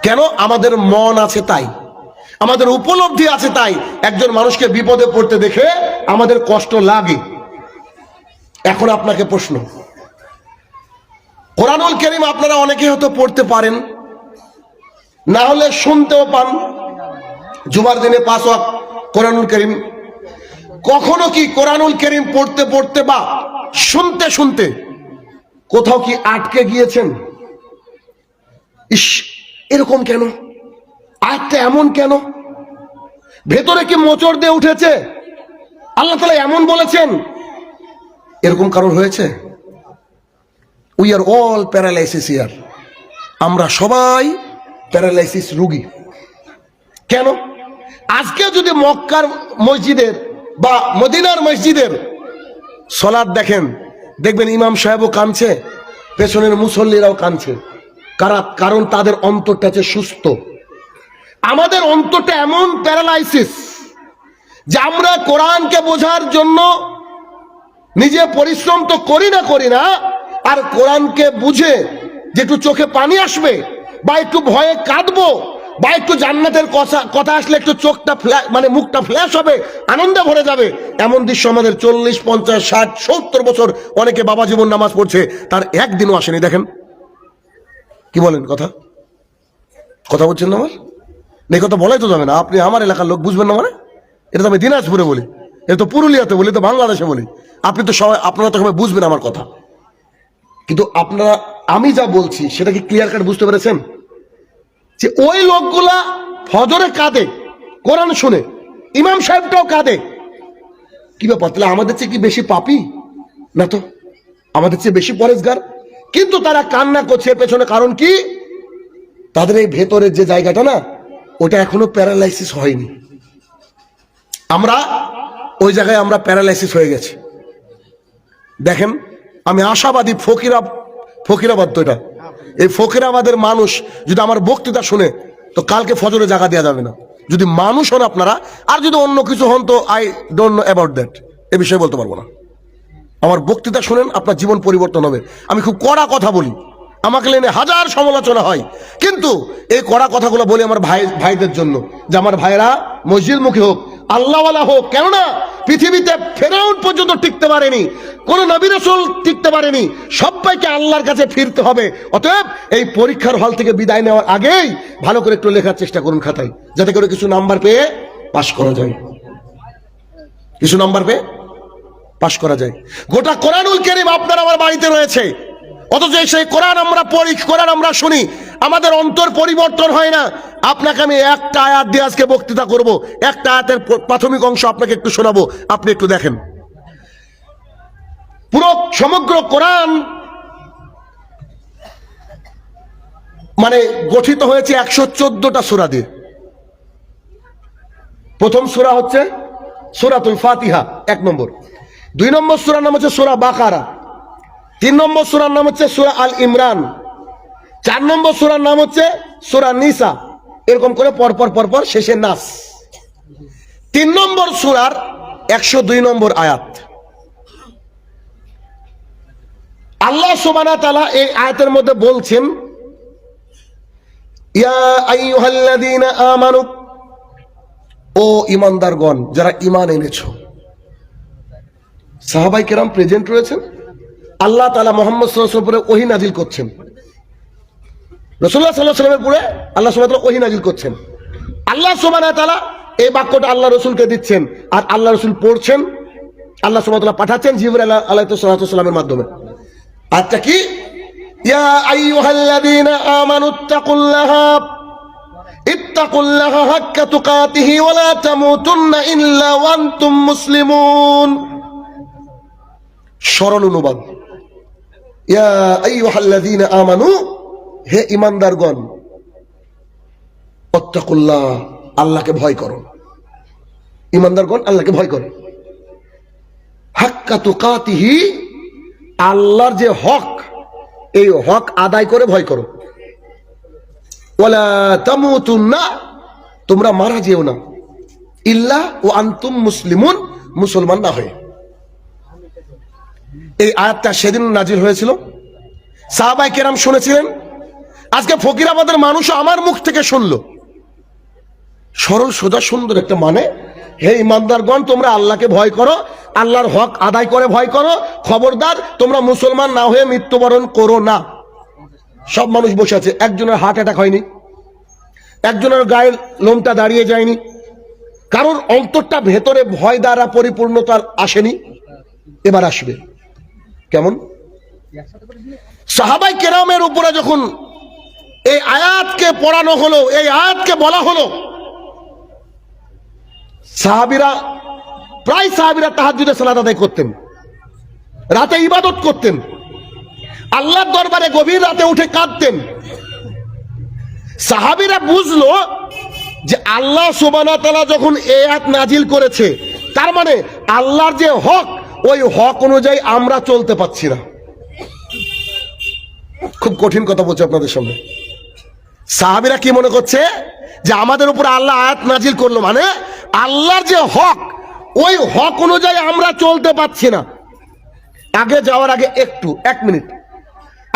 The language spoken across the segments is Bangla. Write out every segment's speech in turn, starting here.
কেন? আমাদের মন আছে তাই, আমাদের উপলব্ধি আছে তাই একজন মানুষকে বিপদে পড়তে দেখে আমাদের কষ্ট লাগে। এখন আপনাকে প্রশ্ন, কোরআনুল কারীম আপনারা অনেকে হয়তো পড়তে পারেন, না হলে শুনতেও পান, জুমার দিনে 5 ওয়াক্ত কোরআনুল কারীম। কখনো কি কোরআনুল কারীম পড়তে পড়তে বা শুনতে শুনতে কোথাও কি আটকে গিয়েছেন? ইস, এরকম কেন, আয়াতটা এমন কেন, ভেতরে কি মোচড় দিয়ে উঠেছে, আল্লাহ তাআলা এমন বলেছেন, এরকম কারণ হয়েছে? We are all paralysis here, আমরা সবাই প্যারালাইসিস রোগী। কেন? আজকে যদি মক্কার মসজিদের বা মদিনার মসজিদের সালাত দেখেন, দেখবেন ইমাম সাহেবও কাঁদছে, পেছনের মুসল্লিরাও কাঁদছে। কারণ তাদের অন্তরটা আছে সুস্থ। আমাদের অন্তরটা এমন প্যারালাইসিস যে আমরা কোরআনকে বোঝার জন্য নিজে পরিশ্রম তো করি না, আর কোরআনকে বুঝে যে একটু চোখে পানি আসবে বা একটু ভয়ে কাঁদবো বা একটু জান্নাতের কথা আসলে একটু চোখটা মানে মুখটা ফ্ল্যাশ হবে, আনন্দে ভরে যাবে, এমন দৃশ্য আমাদের 40, 50, 60, 70 বছর অনেকে বাবা জীবন নামাজ পড়ছে, তার একদিনও আসেনি। দেখেন, কি বলেন? কথা বলছেন না? আমার এই কথা বলাই তো যাবে না, আপনি আমার এলাকার লোক বুঝবেন না। মানে এটা তো আমি দিনাজপুরে বলি, এটা তো পুরুলিয়াতে বলি, তো বাংলাদেশে বলি, আপনি তো সবাই, আপনারা তো সবাই বুঝবেন আমার কথা। কিন্তু আপনারা, আমি যা বলছি সেটা কি ক্লিয়ার কাট বুঝতে পেরেছেন? যে ওই লোকগুলা ফজরে কাঁদে কোরআন শুনে, ইমাম সাহেবটাও কাঁদে, কি ব্যাপার? তাহলে আমাদের চেয়ে কি বেশি পাপী না? তো আমাদের চেয়ে বেশি পরেজগার, কিন্তু তারা কান্না করছে, পেছনে কারণ কি? তাদের এই ভেতরের যে জায়গাটা না, ওটা এখনো প্যারালাইসিস হয়নি। আমরা ওই জায়গায় আমরা প্যারালাইসিস হয়ে গেছি। দেখেন, আমি আশাবাদী, ফকিরাবাদ তো এটা, এই ফকিরাবাদের মানুষ যদি আমার বক্তৃতা শুনে, তো কালকে ফজরে জায়গা দেওয়া যাবে না। যদি মানুষ হন আপনারা, আর যদি অন্য কিছু হন তো I don't know about that, এ বিষয়ে বলতে পারবো না। আমার বক্তৃতা শুনেন, আপনার জীবন পরিবর্তন হবে। আমি খুব কড়া কথা বলি, আমাকে লেনে হাজার সমালোচনা হয়, কিন্তু এই কড়া কথাগুলো বলি আমার ভাইদের জন্য, যে আমার ভাইরা মসজিদমুখী হোক, আল্লাহওয়ালা হোক। কেননা পৃথিবীতে ফেরাউন পর্যন্ত টিকতে পারেনি, কোন নবী রাসূল টিকতে পারেনি, সবাইকে আল্লাহর কাছে ফিরতে হবে। অতএব এই পরীক্ষার হল থেকে বিদায় নেওয়ার আগেই ভালো করে একটু লেখার চেষ্টা করুন খাতায়, যাতে করে কিছু নাম্বার পেয়ে পাশ করা যায়, কিছু নাম্বার পেয়ে পাশ করা যায়। গোটা কোরআনুল কারীম আপনার আমার বাড়িতে রয়েছে, অথচ সেই কোরআন আমরা পড়ি, কোরআন আমরা শুনি, আমাদের অন্তর পরিবর্তন হয় না। আপনাকে আমি একটা আয়াত দিয়ে আজকে বক্তৃতা করব, একটা আয়াতের প্রাথমিক অংশ আপনাকে একটু শোনাবো, আপনি একটু দেখেন। পুরো সমগ্র কোরআন মানে গঠিত হয়েছে 114টা সূরা দিয়ে। প্রথম সূরা হচ্ছে সূরাতুল ফাতিহা, 1 নম্বর। 2 নম্বর সূরার নাম হচ্ছে সূরা বাকারা। 3 নম্বর সূরার নাম হচ্ছে সূরা আল ইমরান। 4 নম্বর সূরার নাম হচ্ছে সূরা নিসা। এরকম করে পরপর শেষে নাস। 3 নম্বর সূরার 102 নম্বর আয়াত। আল্লাহ সুবহানাহু ওয়া তাআলা এই আয়াতের মধ্যে বলছেন, ইয়া আইয়ুহাল্লাযীনা আমানু, ও ঈমানদারগণ যারা ঈমান এনেছো। সাহাবায়ে কেরাম প্রেজেন্ট রয়েছেন, আল্লাহ তাআলা মুহাম্মদ সাল্লাল্লাহু আলাইহি ওয়াসাল্লামের উপরে ওহী নাজিল করছেন, রাসূলুল্লাহ সাল্লাল্লাহু আলাইহি ওয়াসাল্লামের উপরে আল্লাহ সুবহানাহু ওয়া তাআলা ওহী নাজিল করছেন। আল্লাহ সুবহানাহু ওয়া তাআলা এই বাক্যটা আল্লাহ রাসূলকে দিচ্ছেন, আর আল্লাহ রাসূল পড়ছেন, আল্লাহ সুবহানাহু ওয়া তাআলা পাঠাচ্ছেন জিবরাইল আলাইহিস সালামের মাধ্যমে। আয়াতটা কি? ইয়া আইয়ুহাল্লাযীনা আমানু ইত্তাকুল্লাহা হাক্কা তুকাতিহি ওয়া লা তামুতুন্না ইল্লা ওয়া আনতুম মুসলিমুন। সরল অনুবাদ, ইয়া আইয়ুহাল্লাযীনা আমানু, হে ঈমানদারগণ, ইত্তাকুল্লাহ, আল্লাহকে ভয় করো। ঈমানদারগণ আল্লাহকে ভয় করো। হাক্কা তুকাতিহি, আল্লাহর যে হক, এই হক আদায় করে ভয় করো। ওয়ালা তামুতুন্না, তোমরা মারা যেও না, ইল্লা ওয়া আনতুম মুসলিমুন, মুসলমান না হয়ে। এই আয়াতটা সেদিন নাজিল হয়েছিল, সাহাবায়ে কেরাম শুনেছিলেন, আজকে ফকিরাবাদের মানুষ আমার মুখ থেকে শুনলো সরল সোজা সুন্দর একটা মানে, হে ইমানদারগণ তোমরা আল্লাহকে ভয় করো, আল্লাহর হক আদায় করে ভয় করো, খবরদার তোমরা মুসলমান না হয়ে মৃত্যুবরণ করো না। সব মানুষ বসে আছে, একজনের হার্ট অ্যাটাক হয়নি, একজনের গায়ের লোমটা দাঁড়িয়ে যায়নি, কারোর অন্তরটা ভেতরে ভয় দ্বারা পরিপূর্ণতা আসেনি, এবার আসবে। কেমন? সাহাবাই কেরামের উপরে যখন এই আয়াতকে পড়ানো হলো, এই আয়াতকে বলা হলো, প্রায় সাহাবীরা তাহাজ্জুদের সালাত আদায় করতেন, রাতে ইবাদত করতেন, আল্লাহর দরবারে গভীর রাতে উঠে কাঁদতেন। সাহাবীরা বুঝলো যে আল্লাহ সুবহানাহু ওয়া তাআলা যখন এই আয়াত নাজিল করেছে, তার মানে আল্লাহর যে হক, ওই হক অনুযায়ী আমরা চলতে পারছি না। খুব কঠিন কথা বলছি আপনাদের সামনে। সাহাবীরা কি মনে করছে যে আমাদের উপর আল্লাহ আয়াত নাজিল করলো মানে আল্লাহর যে হক, ওই হক অনুযায়ী আমরা চলতে পারছি না। আগে যাওয়ার আগে একটু 1 মিনিট,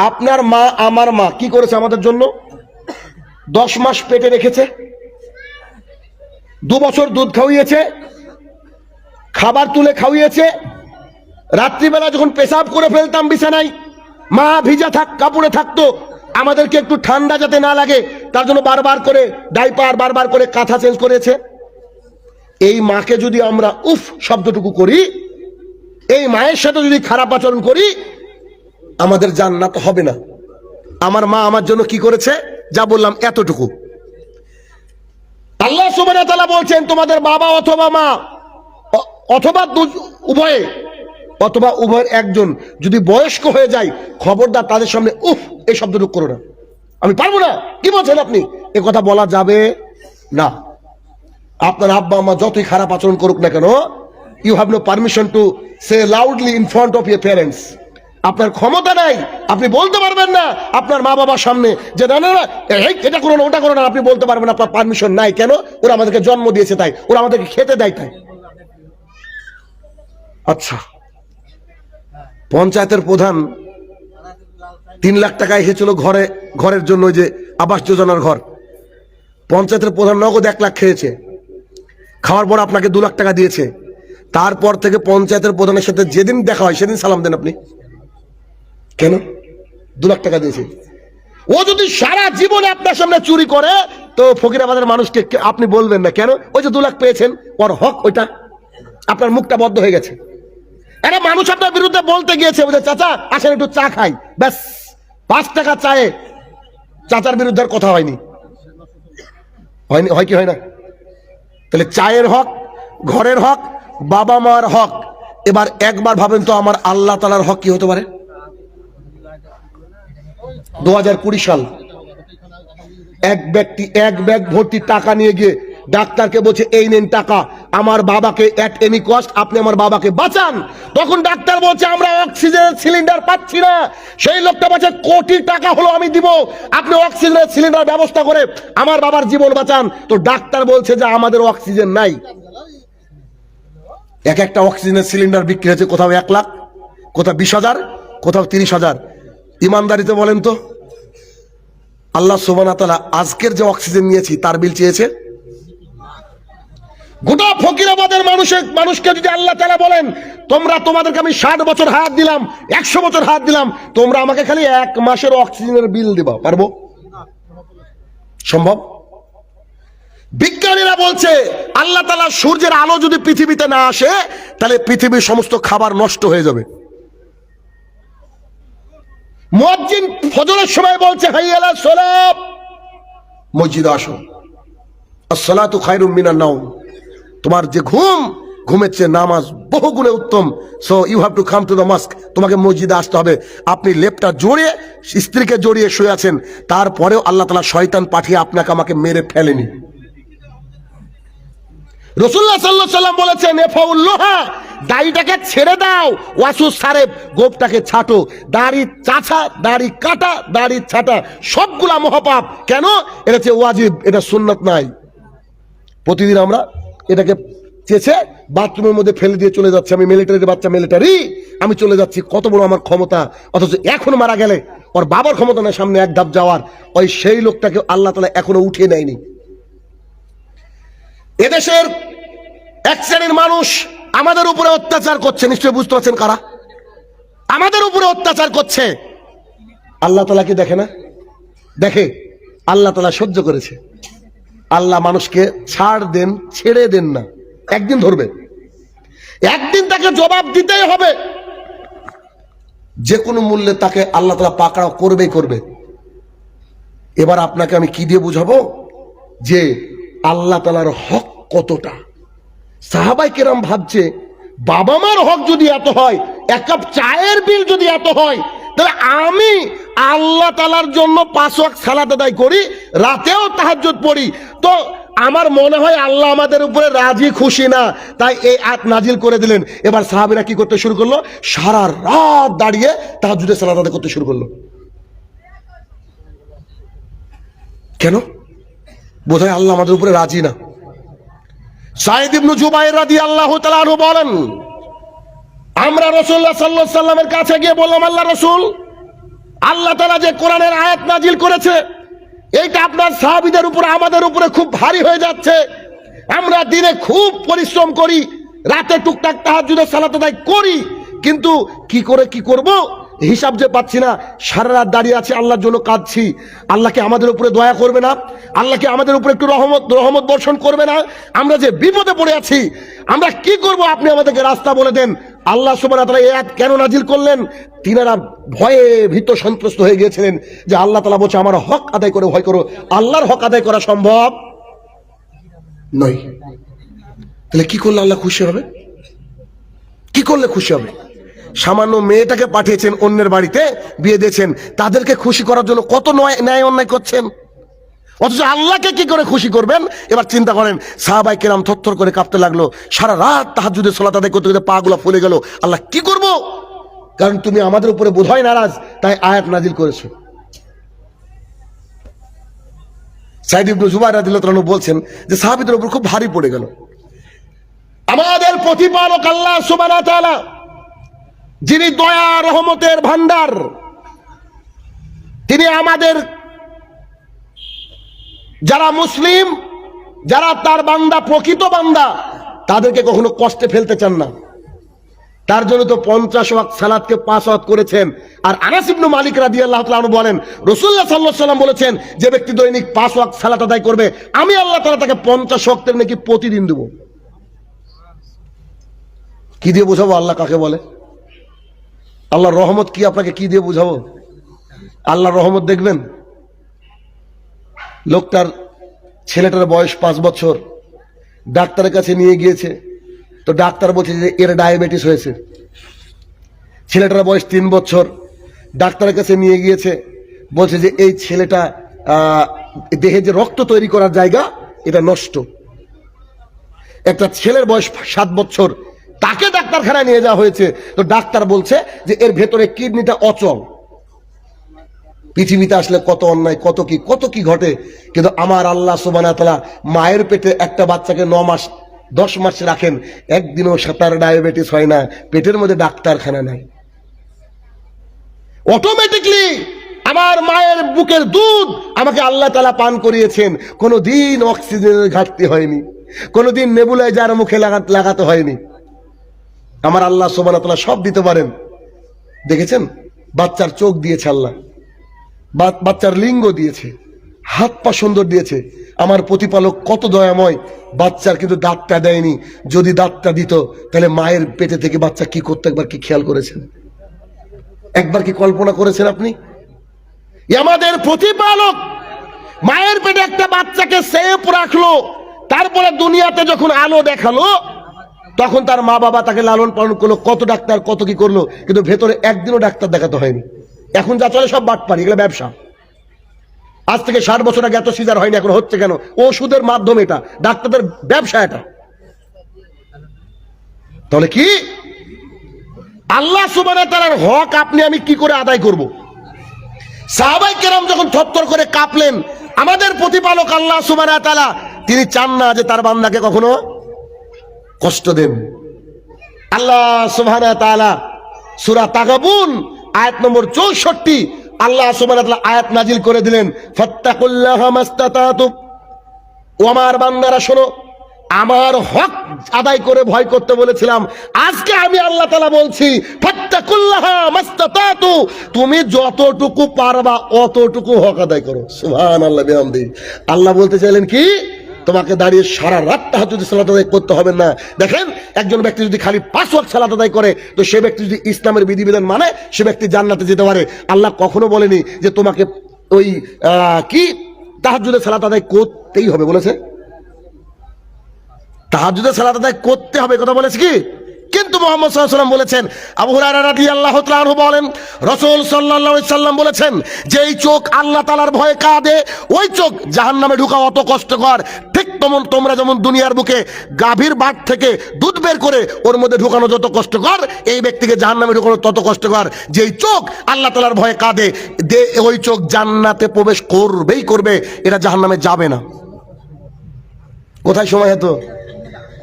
আপনার মা আমার মা কি করেছে আমাদের জন্য? 10 মাস পেটে রেখেছে, 2 বছর দুধ খাওয়িয়েছে, খাবার তুলে খাওয়িয়েছে, রাত্রিবেলা যখন পেশাব করে ফেলতাম বিছানায়, মা ভিজা কাপড়ে থাকতো, আমাদেরকে একটু ঠান্ডা যাতে না লাগে তার জন্য বারবার করে ডাইপার, বারবার করে কাঁথা চেঞ্জ করেছে। এই মাকে যদি আমরা উফ শব্দটুকু করি, এই মায়ের সাথে যদি খারাপ আচরণ করি, আমাদের জান্নাত হবে না। আমার মা আমার জন্য কি করেছে? যা বললাম এতটুকু। আল্লাহ সুবহানাহু ওয়া তাআলা বলছেন তোমাদের বাবা অথবা মা অথবা উভয়ে অথবা উভয়ের একজন যদি বয়স্ক হয়ে যায়, খবরদার তাদের সামনে উফ এই শব্দটুকু করো না, আমি পারবো না। কি বলছেন আপনি? এ কথা বলা যাবে না। আপনার আব্বা আম্মা যতই খারাপ আচরণ করুক না কেন, you have no permission to say loudly in front of your parents. আপনার ক্ষমতা নাই, আপনি বলতে পারবেন না আপনার মা বাবার সামনে যে না না না এটা করো না, ওটা করো না, আপনি বলতে পারবেন না, আপনার পারমিশন নাই। কেন? ওরা আমাদেরকে জন্ম দিয়েছে তাই, ওরা আমাদেরকে খেতে দেয় তাই। আচ্ছা, পঞ্চায়েতের প্রধান 3 লাখ টাকা এসেছিল ঘরের জন্য, ওই যে আবাস যোজনার ঘর। পঞ্চায়েতের প্রধান নগদ 1 লাখ খেয়েছে, খাওয়ার পর আপনাকে 2 লাখ টাকা দিয়েছে। তারপর থেকে পঞ্চায়েতের প্রধানের সাথে যেদিন দেখা হয় সেদিন সালাম দেন আপনি। কেন? 2 লাখ টাকা দিয়েছে। ও যদি সারা জীবনে আপনার সামনে চুরি করে, তো ফকিরাবাদের মানুষকে আপনি বলবেন না কেন? ওই যে 2 লাখ পেয়েছেন, ওর হক ওইটা। আপনার মুখটা বদ্ধ হয়ে গেছে। একটা মানুষ আপনার বিরুদ্ধে বলতে গিয়েছে, বলছে চাচা আসেন একটু চা খাই, ব্যাস 5 টাকা চায়ে চাচার বিরুদ্ধে আর কথা হয়নি। হয় কি হয় না? তাহলে চায়ের হক, ঘরের হক, বাবা মার হক। এবার একবার ভাবেন তো আমার আল্লাহ তাআলার হক কি হতে পারে? 2020 সাল, এক ব্যক্তি 1 ব্যাগ ভর্তি টাকা নিয়ে গিয়ে ডাক্তারকে বলছে এই নেন টাকা, আমার বাবাকে এট এনি কস্ট আপনি আমার বাবাকে বাঁচান। তখন ডাক্তার বলছে আমরা অক্সিজেনের সিলিন্ডার পাচ্ছি না। সেই লোকটা বলছে কোটি টাকা হলো আমি দিব, আপনি অক্সিজেনের সিলিন্ডার ব্যবস্থা করে আমার বাবার জীবন বাঁচান। তো ডাক্তার বলছে যে আমাদের অক্সিজেন নাই। একটা অক্সিজেনের সিলিন্ডার বিক্রি হয়েছে কোথাও 1 লাখ, কোথাও 20,000, কোথাও 30,000। ইমানদারিতে বলেন তো, আল্লাহ সুবহানাহু ওয়া তাআলা আজকের যে অক্সিজেন নিয়েছি তার বিল চেয়েছে? গোটা ফকিরাবাদের মানুষকে যদি আল্লাহ তাআলা বলেন তোমাদেরকে আমি 60 বছর হায়াত দিলাম, 100 বছর হায়াত দিলাম, তোমরা আমাকে খালি 1 মাসের অক্সিজেনের বিল দিবা, পারবো? সম্ভব? বিজ্ঞানীরা বলছে আল্লাহ তাআলা সূর্যের আলো যদি পৃথিবীতে না আসে, তাহলে পৃথিবীর সমস্ত খাবার নষ্ট হয়ে যাবে। মুয়াজ্জিন ফজরের সময় বলছে হাইয়া আলাস সালাত, মসজিদে আসো, আসসালাতু খায়রুম মিনান নাওম। তোমার যে ঘুমের চেয়ে নামাজ বহু গুণে উত্তম, so you have to come to the mosque. তোমাকে মসজিদে আসতে হবে। আপনি লেপটা জড়িয়ে স্ত্রীকে জড়িয়ে শুয়ে আছেন, তারপরেও আল্লাহ তাআলা শয়তান পাঠিয়ে আপনাকে আমাকে মেরে ফেলেনি। রাসূলুল্লাহ সাল্লাল্লাহু আলাইহি সাল্লাম বলেছেন এফাউল্লাহা, দাড়িটাকে ছেড়ে দাও, ওয়াসু সারেব, গোপটাকে ছাটো। দাড়ি চাছা, দাড়ি কাটা, দাড়ি ছাটা সবগুলা মহাপাপ। কেন? এটা হচ্ছে ওয়াজিব, এটা সুন্নাত নাই। প্রতিদিন আমরা এটাকে চেয়েছে বাথরুমের মধ্যে ফেলে দিয়ে চলে যাচ্ছে। আমি মিলিটারির বাচ্চা, মিলিটারি, আমি চলে যাচ্ছি, কত বড় আমার ক্ষমতা। অথচ এখন মারা গেলে ওর বাবার ক্ষমতা না সামনে এক ধাপ যাওয়ার, ওই সেই লোকটাকে আল্লাহ তাআলা এখনো উঠিয়ে নেয়নি। এদেশের এক শ্রেণীর মানুষ আমাদের উপরে অত্যাচার করছে, নিশ্চয়ই বুঝতে পারছেন কারা আমাদের উপরে অত্যাচার করছে। আল্লাহ তাআলা কি দেখে না? দেখে। আল্লাহ তাআলা সহ্য করেছে। আল্লাহ মানুষকে ছাড় দেন, ছেড়ে দেন না, একদিন ধরবে, একদিন তাকে জবাব দিতেই হবে। যে কোনো মূল্যে তাকে আল্লাহ তাআলা পাকড়াও করবেই করবে। এবার আপনাকে আমি কি দিয়ে বুঝাবো যে আল্লাহ তাআলার হক কতটা। সাহাবায়ে কেরাম ভাবছে বাবা মার হক যদি এত হয়, এক কাপ চায়ের বিল যদি এত হয়, তাহলে আমি আল্লাহ তাআলার জন্য 5 ওয়াক্ত সালাত আদায় করি, রাতেও তাহাজ্জুদ পড়ি, তো আমার মনে হয় আল্লাহ আমাদের উপরে রাজি খুশি না, তাই এই আয়াত নাজিল করে দিলেন। এবার সাহাবীরা কি করতে শুরু করলো? সারা রাত দাঁড়িয়ে তাহাজ্জুদের সালাত আদায় করতে শুরু করলো। কেন? বোধহয় আল্লাহ আমাদের উপরে রাজি না। সাঈদ ইবনে জুবাইর রাদিয়াল্লাহু তাআলা আনহু বলেন, আমরা রাসূলুল্লাহ সাল্লাল্লাহু আলাইহি সাল্লামের কাছে গিয়ে বললাম, আল্লাহ রাসূল, আল্লাহ তাআলা যে কোরআনের আয়াত নাজিল করেছে, এইটা আপনার সাহাবীদের উপর আমাদের উপরে খুব ভারী হয়ে যাচ্ছে। আমরা দিনে খুব পরিশ্রম করি, রাতে টুকটাক তাহাজ্জুদের সালাত আদায় করি, কিন্তু কি করে কি করব হিসাব যে পাচ্ছি না। সারা রাত দাঁড়িয়ে আছি, আল্লাহর জন্য কাঁদছি। আল্লাহ কি আমাদের উপরে দয়া করবে না? আল্লাহ কি আমাদের উপরে একটু রহমত বর্ষণ করবে না? আমরা যে বিপদে পড়ে আছি, আমরা কি করব? আপনি আমাদেরকে রাস্তা বলে দেন। আল্লাহ সুবহানাহু ওয়া তাআলা এই আয়াত কেন নাজিল করলেন? তিনারা ভয়ে ভীত সন্ত্রস্ত হয়ে গিয়েছিলেন যে আল্লাহ তাআলা বলছে আমার হক আদায় করে ভয় করো। আল্লাহর হক আদায় করা সম্ভব নয়। তাহলে কি করলে আল্লাহ খুশি হবে? কি করলে খুশি হবে? সামান্য মেয়েটাকে পাঠিয়েছেন অন্যের বাড়িতে, বিয়ে দিয়েছেন, তাদেরকে খুশি করার জন্য কত ন্যায় অন্যায় করছেন, অথচ আল্লাহকে কি করে খুশি করবেন? এবার চিন্তা করেন। সাহাবায়ে কেরাম থরথর করে কাঁপতে লাগলো, সারা রাত তাহাজ্জুদের সালাত আদায় করতে করতে পা গুলো ফুলে গেল। আল্লাহ কি করব? কারণ তুমি আমাদের উপরে বোধহয় নারাজ, তাই আয়াত নাজিল করেছো। সাঈদ ইবনে জুবাইর রাদিয়াল্লাহু তাআলা বলছেন যে সাহাবীদের উপর খুব ভারী পড়ে গেল। আমাদের প্রতিপালক আল্লাহ সুবহানাহু ওয়া তাআলা, যিনি দয়া রহমতের ভান্ডার, তিনি আমাদের যারা মুসলিম, যারা তার বান্দা, প্রকৃত বান্দা, তাদেরকে কখনো কষ্টে ফেলতে চান না। তার জন্য তো 50 ওয়াক্ত সালাতকে 5 ওয়াক্ত করেছেন। আর আনাস ইবনে মালিক রাদিয়াল্লাহু তাআলা আনহু বলেন, রাসূলুল্লাহ সাল্লাল্লাহু আলাইহি ওয়াসাল্লাম বলেছেন, যে ব্যক্তি দৈনিক 5 ওয়াক্ত সালাত আদায় করবে, আমি আল্লাহ তাআলা তাকে 50 ওয়াক্তের নেকি প্রতিদিন দেব। কি দিয়ে বোঝাবো আল্লাহ কাকে বলে? আল্লাহর রহমত কি আপনাকে কি দিয়ে বোঝাবো? আল্লাহর রহমত দেখবেন। লোকটার ছেলেটার বয়স 5 বছর, ডাক্তারের কাছে নিয়ে গিয়েছে, তো ডাক্তার বলছে যে এর ডায়াবেটিস হয়েছে। ছেলেটার বয়স 3 বছর, ডাক্তারের কাছে নিয়ে গিয়েছে, বলছে যে এই ছেলেটা দেহে যে রক্ত তৈরি করার জায়গা, এটা নষ্ট। একটা ছেলের বয়স 7 বছর, তাকে ডাক্তারখানায় নিয়ে যাওয়া হয়েছে, তো ডাক্তার বলছে যে এর ভেতরে কিডনিটা অচল। পৃথিবীতে আসলে কত অন্যায়, কত কি ঘটে, কিন্তু আমার আল্লাহ সুবহানাহু ওয়া তাআলা মায়ের পেটে একটা বাচ্চাকে 9 মাস 10 মাস রাখেন, একদিনও তার ডায়াবেটিস হয় না, পেটের মধ্যে ডাক্তারখানা নাই। অটোমেটিকলি আমার মায়ের বুকের দুধ আমাকে আল্লাহ তাআলা পান করিয়েছেন। কোনোদিন অক্সিজেনের ঘাটতি হয়নি, কোনোদিন নেবুলাইজার মুখে লাগাতে হয়নি। আমার আল্লাহ সুবহানাহু ওয়া তাআলা সব দিতে পারেন। দেখেছেন, বাচ্চার চোখ দিয়েছে আল্লাহ, বাচ্চার লিঙ্গ দিয়েছে, হাত পা সুন্দর দিয়েছে। আমার প্রতিপালক কত দয়াময়, বাচ্চার কিন্তু দাঁতটা দেয়নি। যদি দাঁতটা দিত, তাহলে মায়ের পেটে থেকে বাচ্চা কি করতে একবার কি খেয়াল করেছেন? একবার কি কল্পনা করেছেন আপনি? আমাদের প্রতিপালক মায়ের পেটে একটা বাচ্চাকে সেফ রাখলো, তারপরে দুনিয়াতে যখন আলো দেখালো, তখন তার মা বাবা তাকে লালন পালন করলো, কত ডাক্তার কত কি করলো, কিন্তু ভেতরে একদিনও ডাক্তার দেখাতে হয়নি। এখন যা চলে সব বাটপাড়ি, এগুলো ব্যবসা। আজ থেকে 60 বছর আগে এত সিজার হয়নি, এখন হচ্ছে কেন? ওষুধের মাধ্যমে, এটা ডাক্তারদের ব্যবসা। এটা তাহলে কি আল্লাহ সুবহানাহু ওয়া তাআলার হক আপনি আমি কি করে আদায় করব? সাহাবায়ে কেরাম যখন থরথর করে কাঁপলেন, আমাদের প্রতিপালক আল্লাহ সুবহানাহু ওয়া তাআলা তিনি চান না যে তার বান্দাকে কখনো কষ্ট দেন। আল্লাহ সুবহানাহু ওয়া তাআলা সূরা তাগাবুন আয়াত নম্বর 64 আল্লাহ সুবহানাহু ওয়া তাআলা আয়াত নাজিল করে দিলেন, ফাত্তাকুল্লাহা মাস্তাতাতুম, ও আমার বান্দারা শোনো, আমার হক আদায় করে ভয় করতে বলেছিলাম, আজকে আমি আল্লাহ তাআলা বলছি ফাত্তাকুল্লাহা মাস্তাতাতু, তুমি যতটুকু পারবা অতটুকু হক আদায় করো। সুবহানাল্লাহ বিহামদিহি। আল্লাহ বলতে চাইলেন কি, তোমাকে দাঁড়িয়ে সারা রাত তাহাজ্জুদের সালাত আদায় করতে হবে না। দেখেন, একজন ব্যক্তি যদি খালি 5 ওয়াক্ত সালাত আদায় করে, তো সে ব্যক্তি যদি ইসলামের বিধিবিধান মানে, সে ব্যক্তি জান্নাতে যেতে পারে। আল্লাহ কখনো বলেনি যে তোমাকে ওই কি তাহাজ্জুদের সালাত আদায় করতেই হবে, বলেছে তাহাজ্জুদের সালাত আদায় করতে হবে, কথা বলেছে কি? কিন্তু মুহাম্মদ সাল্লাল্লাহু আলাইহি ওয়াসাল্লাম বলেছেন, আবু হুরায়রা রাদিয়াল্লাহু তাআলা আনহু বলেন, রাসূল সাল্লাল্লাহু আলাইহি ওয়াসাল্লাম বলেছেন, যেই চোখ আল্লাহ তাআলার ভয়ে কাঁদে, ওই চোখ জাহান্নামে ঢোকা অত কষ্টকর, ঠিক তেমন তোমরা যেমন দুনিয়ার বুকে গাভীর বাট থেকে দুধ বের করে ওর মধ্যে ঢোকানো যত কষ্টকর, এই ব্যক্তিকে জাহান্নামে ঢোকানো তত কষ্টকর। যেই চোখ আল্লাহ তাআলার ভয়ে কাঁদে, ওই চোখ জান্নাতে প্রবেশ করবেই করবে, এটা জাহান্নামে যাবে না। কোথায় সময় এত,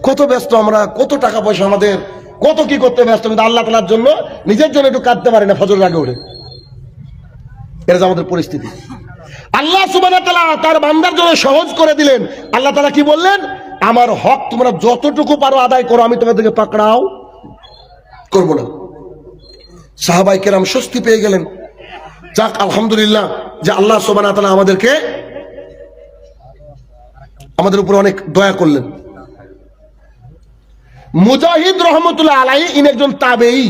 কত ব্যস্ত আমরা, কত টাকা পয়সা আমাদের, কত কি করতে ব্যস্ত, কিন্তু আল্লাহ তাআলার জন্য নিজের জন্য একটু কাঁদতে পারি না ফজরের আগে উঠে। এটা যে আমাদের পরিস্থিতি। আল্লাহ সুবহানাহু ওয়া তাআলা তার বান্দার জন্য সহজ করে দিলেন। আল্লাহ তাআলা কি বললেন, আমার হক তোমরা যতটুকু পারো আদায় করো, আমি তোমাদেরকে পাকড়াও করব না। সাহাবায়ে কেরাম স্বস্তি পেয়ে গেলেন। যাক, আলহামদুলিল্লাহ যে আল্লাহ সুবহানাহু ওয়া তাআলা আমাদের উপর অনেক দয়া করলেন। মুজাহিদ রহমতুল্লাহ আলাইহি ইনি একজন তাবেঈ।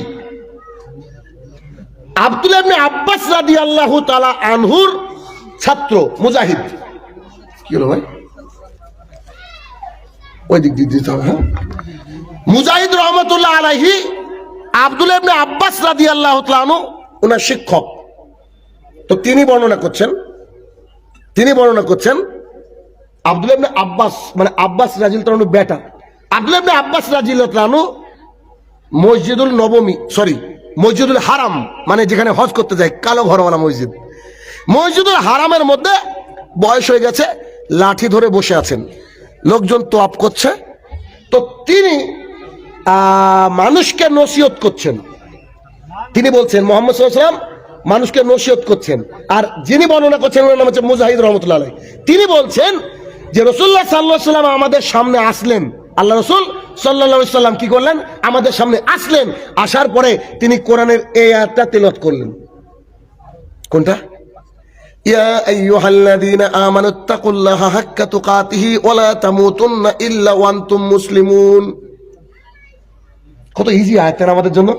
আব্দুল্লাহ ইবনে আব্বাস রাদিয়াল্লাহু তাআলা আনহুর ছাত্র মুজাহিদ। কি হলো ভাই, ওই দিক দিতে হবে। মুজাহিদ রহমতুল্লাহ আলাইহি আব্দুল্লাহ ইবনে আব্বাস রাদিয়াল্লাহু তাআলা আনহু ওনার শিক্ষক। তো তিনি বর্ণনা করছেন আব্দুল্লাহ ইবনে আব্বাস মানে আব্বাস রাদিয়াল্লাহু আনহু বেটা। আব্দুল্লাহ ইবনে আব্বাস রাদিয়াল্লাহু আনহু মসজিদুল হারাম মানে যেখানে হজ করতে যায়, কালো ঘরওয়ালা মসজিদুল হারামের মধ্যে বয়স হয়ে গেছে, লাঠি ধরে বসে আছেন, লোকজন তোয়াফ করছে। তো তিনি মানুষকে নসিহত করছেন। তিনি বলছেন, মুহাম্মদ সাল্লাল্লাহু আলাইহি ওয়াসাল্লাম মানুষকে নসিহত করছেন। আর যিনি বর্ণনা করছেন ওনার নাম হচ্ছে মুজাহিদ রহমতুল্লাহ আলাইহি। তিনি বলছেন যে রাসূলুল্লাহ সাল্লাল্লাহু আলাইহি ওয়াসাল্লাম আমাদের সামনে আসলেন, আল্লাহ রাসূল সাল্লাল্লাহু আলাইহি ওয়াসাল্লাম কি করলেন, আমাদের সামনে আসলেন। আসার পরে তিনি কোরআনের এই আয়াতটা তেলাওয়াত করলেন। কোনটা? ইয়া আইয়ুহাল্লাযীনা আমানুত্তাকুল্লাহা হাক্কা তুকাতিহি ওয়া লা তামুতুন্না ইল্লা ওয়া আনতুম মুসলিমুন। কত ইজি আয়াত আমাদের জন্য।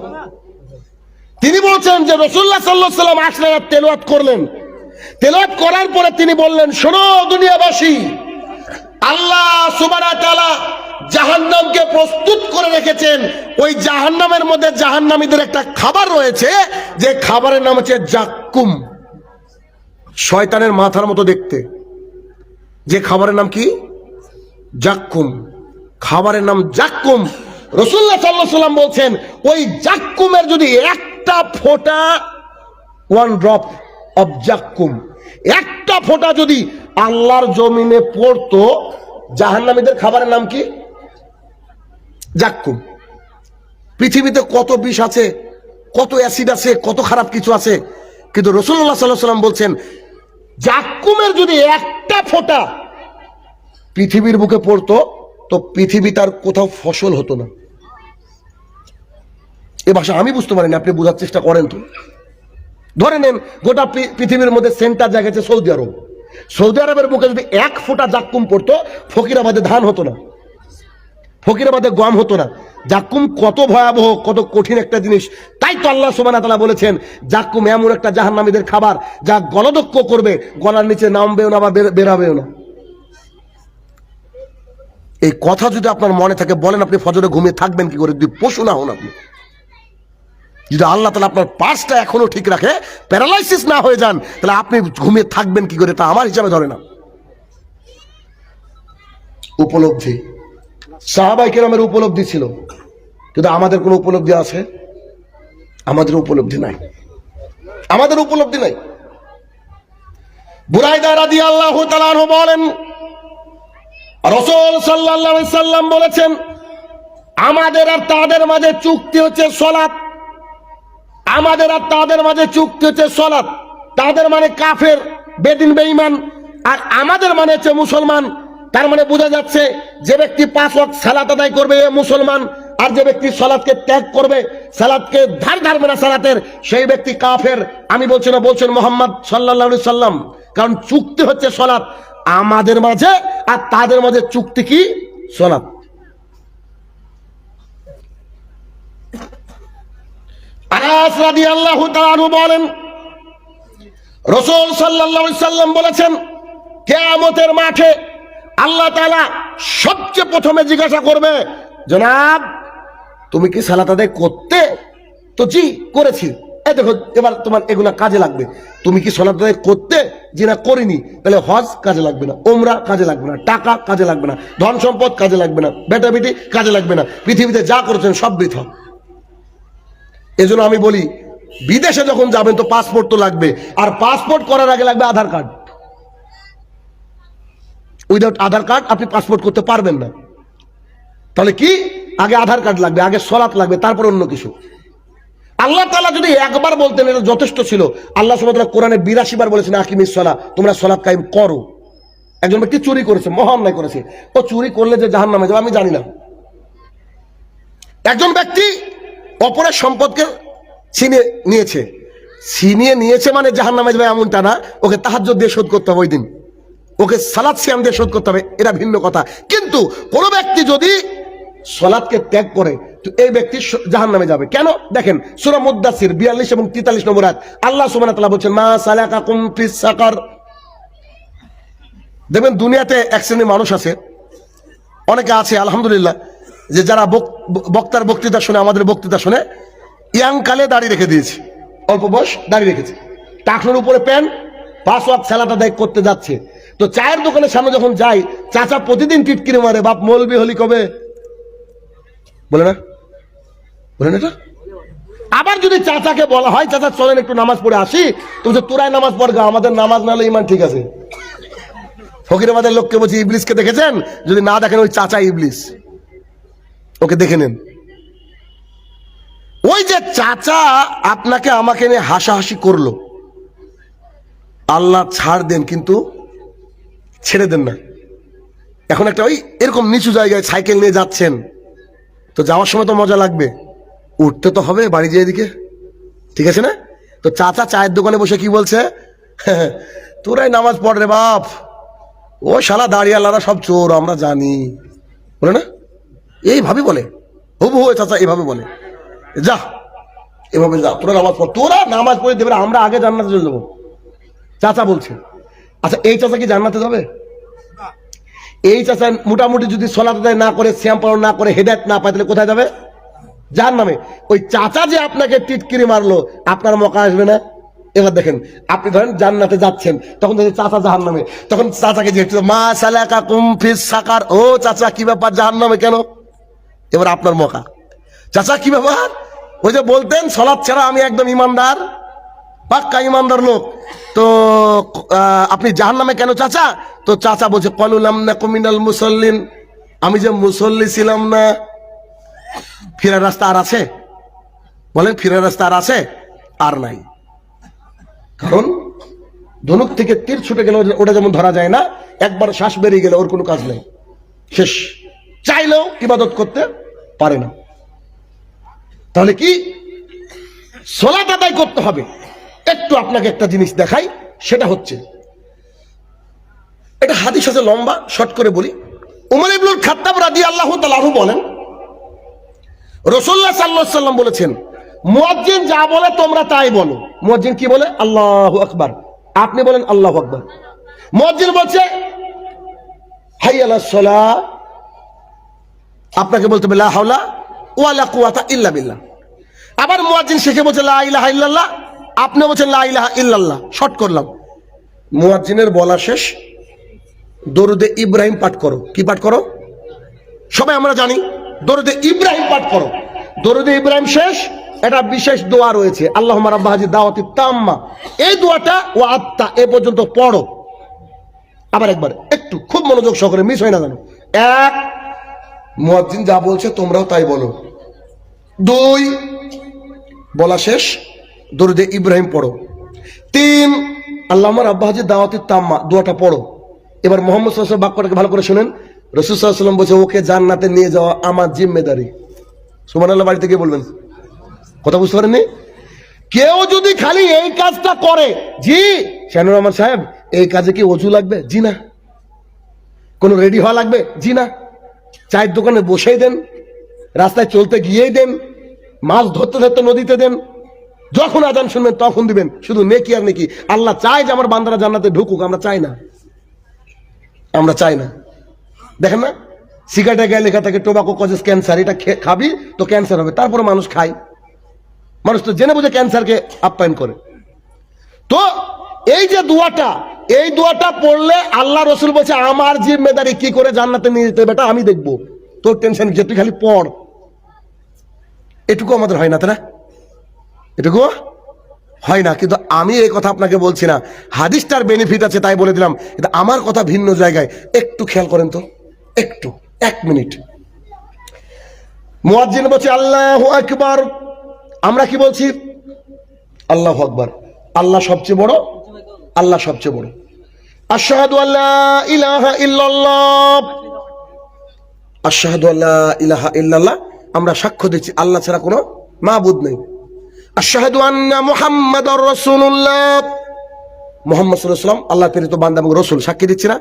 তিনি বলছেন যে রাসূলুল্লাহ সাল্লাল্লাহু আলাইহি ওয়াসাল্লাম আসলেন আর তেলাওয়াত করলেন। তেলাওয়াত করার পরে তিনি বললেন, শোনো দুনিয়াবাসী, আল্লাহ সুবহানাহু ওয়া তাআলা জাহান্নামকে প্রস্তুত করে রেখেছেন। ওই জাহান্নামের মধ্যে জাহান্নামীদের একটা খাবার রয়েছে, যে খাবারের নাম হচ্ছে জাক্কুম, শয়তানের মাথার মতো দেখতে। যে খাবারের নাম কি? জাক্কুম। খাবারের নাম জাক্কুম। রাসূলুল্লাহ সাল্লাল্লাহু আলাইহি ওয়াসাল্লাম বলছেন, ওই জাক্কুমের যদি একটা ফোঁটা, 1 ড্রপ অফ জাক্কুম, একটা ফোঁটা যদি আল্লাহর জমিনে পড়তো, জাহান্নামীদের খাবারের নাম কি? জাক্কুম। পৃথিবীতে কত বিষ আছে, কত অ্যাসিড আছে, কত খারাপ কিছু আছে, কিন্তু রাসূলুল্লাহ সাল্লাল্লাহু আলাইহি ওয়াসাল্লাম বলছেন জাক্কুমের যদি একটা ফোঁটা পৃথিবীর বুকে পড়তো, তো পৃথিবী তার কোথাও ফসল হতো না। এ ভাষা আমি বুঝতে পারিনি, আপনি বোঝার চেষ্টা করেন তো। ধরে নেন গোটা পৃথিবীর মধ্যে সেন্টার জায়গা আছে সৌদি আরব। সৌদি আরবের বুকে যদি 1 ফোঁটা জাক্কুম পড়তো, ফকিরাবাদে ধান হতো না, ফকিরাবাদে গম হতো না। জাক্কুম কত ভয়াবহ, কত কঠিন একটা জিনিস। তাই তো আল্লাহ সুবহানাহু ওয়া তাআলা বলেছেন, জাক্কুম এমন একটা জাহান্নামীদের খাবার যা গলদক্ষ করবে, গলার নিচে নামবেও না বা বেরাবেও না। এই কথা যদি আপনার মনে থাকে, বলেন আপনি ফজরে ঘুমিয়ে থাকবেন কি করে যদি পশু না হন আপনি? যদি আল্লাহ তাআলা আপনার পার্সটা এখনো ঠিক রাখে, প্যারালাইসিস না হয়ে যান, তাহলে আপনি ঘুমিয়ে থাকবেন কি করে? তা আমার হিসাবে ধরে না। উপলব্ধি, সাহাবায়ে কেরামের উপলব্ধি ছিল, কিন্তু আমাদের কোনো উপলব্ধি আছে? আমাদের উপলব্ধি নাই, আমাদের উপলব্ধি নাই। বুরাইদা রাদিয়াল্লাহু তাআলা আনহু বলেন, রাসূল সাল্লাল্লাহু আলাইহি সাল্লাম বলেছেন, আমাদের আর তাদের মাঝে চুক্তি হচ্ছে সালাত। আমাদের আর তাদের মাঝে চুক্তি হচ্ছে সালাত। তাদের মানে কাফের, বেদিন, বেঈমান। আর আমাদের মানে হচ্ছে মুসলমান। তার মানে বোঝা যাচ্ছে যে ব্যক্তি 5 ওয়াক্ত সালাত আদায় করবে এ মুসলমান, আর যে ব্যক্তি সালাতকে ত্যাগ করবে, সালাতকে ধার ধারবে না সালাতের, সেই ব্যক্তি কাফের। আমি বলছি না, বলছেন মুহাম্মদ সাল্লাল্লাহু আলাইহি সাল্লাম। কারণ চুক্তি হচ্ছে সালাত আমাদের মাঝে, আর তাদের মাঝে চুক্তি কি? সালাত। আনাস রাদিয়াল্লাহু তাআলা আনহু বলেন, রাসূল সাল্লাল্লাহু আলাইহি সাল্লাম বলেছেন, কিয়ামতের মাঠে আল্লাহ তাআলা সবচেয়ে প্রথমে জিজ্ঞাসা করবে, জনাব তুমি কি সালাত আদায় করতে? তো জি করেছি। এই দেখো এবার তোমার এগুলা কাজে লাগবে। তুমি কি সালাত আদায় করতে? জি না করিনি। তাহলে হজ কাজে লাগবে না, উমরা কাজে লাগবে না, টাকা কাজে লাগবে না, ধন সম্পদ কাজে লাগবে না, বেটা বেটি কাজে লাগবে না, পৃথিবীতে যা করেছেন সব বৃথা। এজন্য আমি বলি, বিদেশে যখন যাবেন তো পাসপোর্ট তো লাগবে, আর পাসপোর্ট করার আগে লাগবে আধার কার্ড। উইদাউট আধার কার্ড আপনি পাসপোর্ট করতে পারবেন না। তাহলে কি? আগে আধার কার্ড লাগবে, আগে সালাত লাগবে, তারপর অন্য কিছু। আল্লাহ তাআলা যদি একবার বলতেন এটা যথেষ্ট ছিল। আল্লাহ সুবহানাহু ওয়া তাআলা কোরআনে 82 বার বলেছেন আকিমিস সালাহ, তোমরা সালাত কায়েম করো। একজন ব্যক্তি চুরি করেছে, মহা অন্যায় করেছে, ও চুরি করলে যে জাহান্নামে যাবে আমি জানি না। একজন ব্যক্তি অপরের সম্পদকে ছিনিয়ে নিয়েছে মানে জাহান্নামে যাবে এমনটা না। ওকে তাহাজ্জুদ দিয়ে শোধ করতে হবে, ওই দিন ওকে সালাত সিয়াম দিয়ে শোধ করতে হবে, এটা ভিন্ন কথা। কিন্তু কোন ব্যক্তি যদি সালাতকে ত্যাগ করে তো এই ব্যক্তি জাহান্নামে যাবে। কেন? দেখেন সূরা মুদ্দাসির 42 এবং 43 নম্বর আয়াত, আল্লাহ সুবহানাহু ওয়া তাআলা বলেন, মা সালাকাকুম ফিস সাকার। দেখবেন দুনিয়াতে এক শ্রেণীর মানুষ আছে, অনেকে আছে আলহামদুলিল্লাহ, যে যারা বক্তার বক্তৃতা শুনে, আমাদের বক্তৃতা শুনে ইয়াং কালে দাড়ি রেখে দিয়েছে, অল্প বয়স দাড়ি রেখেছে, টাকনোর উপরে প্যান্ট, 5 ওয়াক্ত সালাত আদায় করতে যাচ্ছে। তো চায়ের দোকানের সামনে যখন যাই, চাচা প্রতিদিন টিটকিরি মারে, বাপ মৌলবি হলি কবে? বলে না, বলেন এটা। আবার যদি চাচাকে বলা হয়, চাচা চলেন একটু নামাজ পড়ে আসি, তুমি তো তোরাই নামাজ পড়গা, আমাদের নামাজ না হলে ইমান ঠিক আছে। ফকিরাবাদের লোককে বলছি, ইবলিসকে দেখেছেন? যদি না দেখেন, ওই চাচা ইবলিস, ওকে দেখে নেন। ওই যে চাচা আপনাকে আমাকে নিয়ে হাসাহাসি করলো, আল্লাহ ছাড় দেন কিন্তু ছেড়ে দেন না। এখন একটা ওই এরকম নিচু জায়গায় সাইকেল নিয়ে যাচ্ছেন, তো যাওয়ার সময় তো মজা লাগবে, উঠতে তো হবে বাড়ি যেয়ে দিকে, ঠিক আছে না? তো চাচা চায়ের দোকানে বসে কি বলছে, তোরাই নামাজ পড় রে বাপ, ও শালা দাঁড়িয়ালারা সব চোর, আমরা জানি, বলে না? এইভাবে বলে, হবু হয়ে চাচা এইভাবে বলে, যা এভাবে যা, তোরা নামাজ পড়, তোরা নামাজ পড়ে দেবে, আমরা আগে জান্নাতে চলে যাবো, চাচা বলছে। আচ্ছা এই চাচা কি জান্নাতে যাবে? এই চাচা মোটামুটি যদি সালাত আদায় না করে, সিয়াম পালন না করে, হেদায়েত না পায়, তাহলে কোথায় যাবে? জাহান্নামে। ওই চাচা যে আপনাকে টিটকিরি মারলো, আপনার মকা আসবে না? এবার দেখেন, আপনি ধরেন জান্নাতে যাচ্ছেন, তখন যদি চাচা জাহান্নামে, তখন চাচাকে জিজ্ঞেস, মা সালাকাকুম ফিস সাকার, ও চাচা কি ব্যাপার জাহান্নামে কেন? এবার আপনার মকা, চাচা কি ব্যাপার? ওই যে বলতেন সালাত ছাড়া আমি একদম ইমানদার, পাক্কা ইমানদার লোক, তো আপনি জাহান্নামে কেন চাচা? তো চাচা বলছে, ক্বালু লাম নাকু মিনাল মুসাল্লিন, আমি যে মুসল্লি ছিলাম না। ফেরার রাস্তা আর আছে? বলেন ফেরার রাস্তা আর আছে? আর নাই। কারণ ধনুক থেকে তীর ছুটে গেলে ওটা যেমন ধরা যায় না, একবার শ্বাস বেরিয়ে গেলে ওর কোনো কাজ নেই, শেষ, চাইলেও ইবাদত করতে পারে না। তাহলে কি সালাত আদায় করতে হবে। একটু আপনাকে একটা জিনিস দেখাই, সেটা হচ্ছে, এটা হাদিস আছে লম্বা, শর্ট করে বলি। উমর ইবনুল খাত্তাব রাদিয়াল্লাহু তাআলা আনহু বলেন, রাসূলুল্লাহ সাল্লাল্লাহু আলাইহি ওয়াসাল্লাম বলেছেন, মুয়াজ্জিন যা বলে তোমরা তাই বলো। মুয়াজ্জিন কি বলে? আল্লাহু আকবার, আপনি বলেন আল্লাহু আকবার। মুয়াজ্জিন বলছে হাইয়া আলাস সালাহ, আপনাকে বলতে হবে লা হাওলা ওয়ালা কুওয়াতা ইল্লা বিল্লাহ। আবার মুয়াজ্জিন শেষে বলছে লা ইলাহা ইল্লাল্লাহ, আপনি বলছেন লা ইলাহা ইল্লাল্লাহ। শর্ট করলাম, মুয়াজ্জিনের বলা শেষ, দরুদে ইব্রাহিম পাঠ করো। কি পাঠ করো? সবাই আমরা জানি, দরুদে ইব্রাহিম পাঠ করো। দরুদে ইব্রাহিম শেষ, এটা বিশেষ দোয়া রয়েছে, আল্লাহুম্মা রাব্বা হাযিহি দাওয়াতি তাম্মা, এই দোয়াটা ওয়া আত্তা এ পর্যন্ত পড়ো। আবার একবার একটু খুব মনোযোগ সহকারে, মিস হয় না জানো। এক, মুয়াজ্জিন যা বলছে তোমরাও তাই বলো। দুই, বলা শেষ, দরুদে ইব্রাহিম পড়ো। তিন, আল্লাহ আমার আব্বা হাজির দাওয়াতের তাম্মা, দোয়াটা পড়ো। এবার মোহাম্মদ সাল্লাল্লাহু আলাইহি ওয়াসাল্লাম বাক্যটাকে ভালো করে শুনেন। রাসূল সাল্লাল্লাহু আলাইহি ওয়াসাল্লাম বলছে, ওকে জান্নাতে নিয়ে যাওয়া আমার জিম্মেদারি। সুবহানাল্লাহ, বাড়িতে গিয়ে বলবেন। কথা বুঝতে পারেননি? কেউ যদি খালি এই কাজটা করে, জি শানুর রহমান সাহেব এই কাজে কি ওযু লাগবে? জি না। কোন রেডি হওয়া লাগবে? জি না। চায়ের দোকানে বসেই দেন, রাস্তায় চলতে গিয়েই দেন, মাছ ধরতে ধরতে নদীতে দেন, যখন আজান শুনবেন তখন দিবেন। শুধু নেকি আর নেকি। আল্লাহ চায় যে আমার বান্দারা জান্নাতে ঢুকুক, আমরা চাই না, আমরা চাই না। দেখেন না, সিগারেটে গায়ে লেখা থাকে টোবাকো কজেস ক্যান্সার, এটা খাবি তো ক্যান্সার হবে, তারপরে মানুষ খায়। মানুষ তো জেনে বুঝে ক্যান্সারকে আপ্যায়ন করে। তো এই যে দোয়াটা, এই দোয়াটা পড়লে আল্লাহ রসুল বলছে আমার জিম্মেদারি কি করে জান্নাতে নিয়ে যেতে বেটা আমি দেখবো, তোর টেনশন যে তুই খালি পড়। এটুকু আমাদের হয় না, তাই না? এটুকু হয় না। কিন্তু আমি এই কথা আপনাকে বলছি না, হাদিসটার বেনিফিট আছে তাই বলে দিলাম। কিন্তু আমার কথা ভিন্ন জায়গায়, একটু খেয়াল করেন তো, একটু 1 মিনিট। মুয়াজ্জিন বলছে আল্লাহু আকবার, আমরা কি বলছি? আল্লাহু আকবার। আল্লাহ সবচেয়ে বড়, আল্লাহ সবচেয়ে বড়। আশহাদু আল্লা ইলাহা ইল্লাল্লাহ, আশহাদু আল্লা ইলাহা ইল্লাল্লাহ, আমরা সাক্ষ্য দিচ্ছি আল্লাহ ছাড়া কোনো মাবুদ নেই। আশহাদু আন্না মুহাম্মাদুর রাসূলুল্লাহ, মুহাম্মদ সাল্লাল্লাহু আলাইহি ওয়াসাল্লাম আল্লাহর প্রেরিত বান্দা এবং রাসূল, সাক্ষী দিচ্ছি না?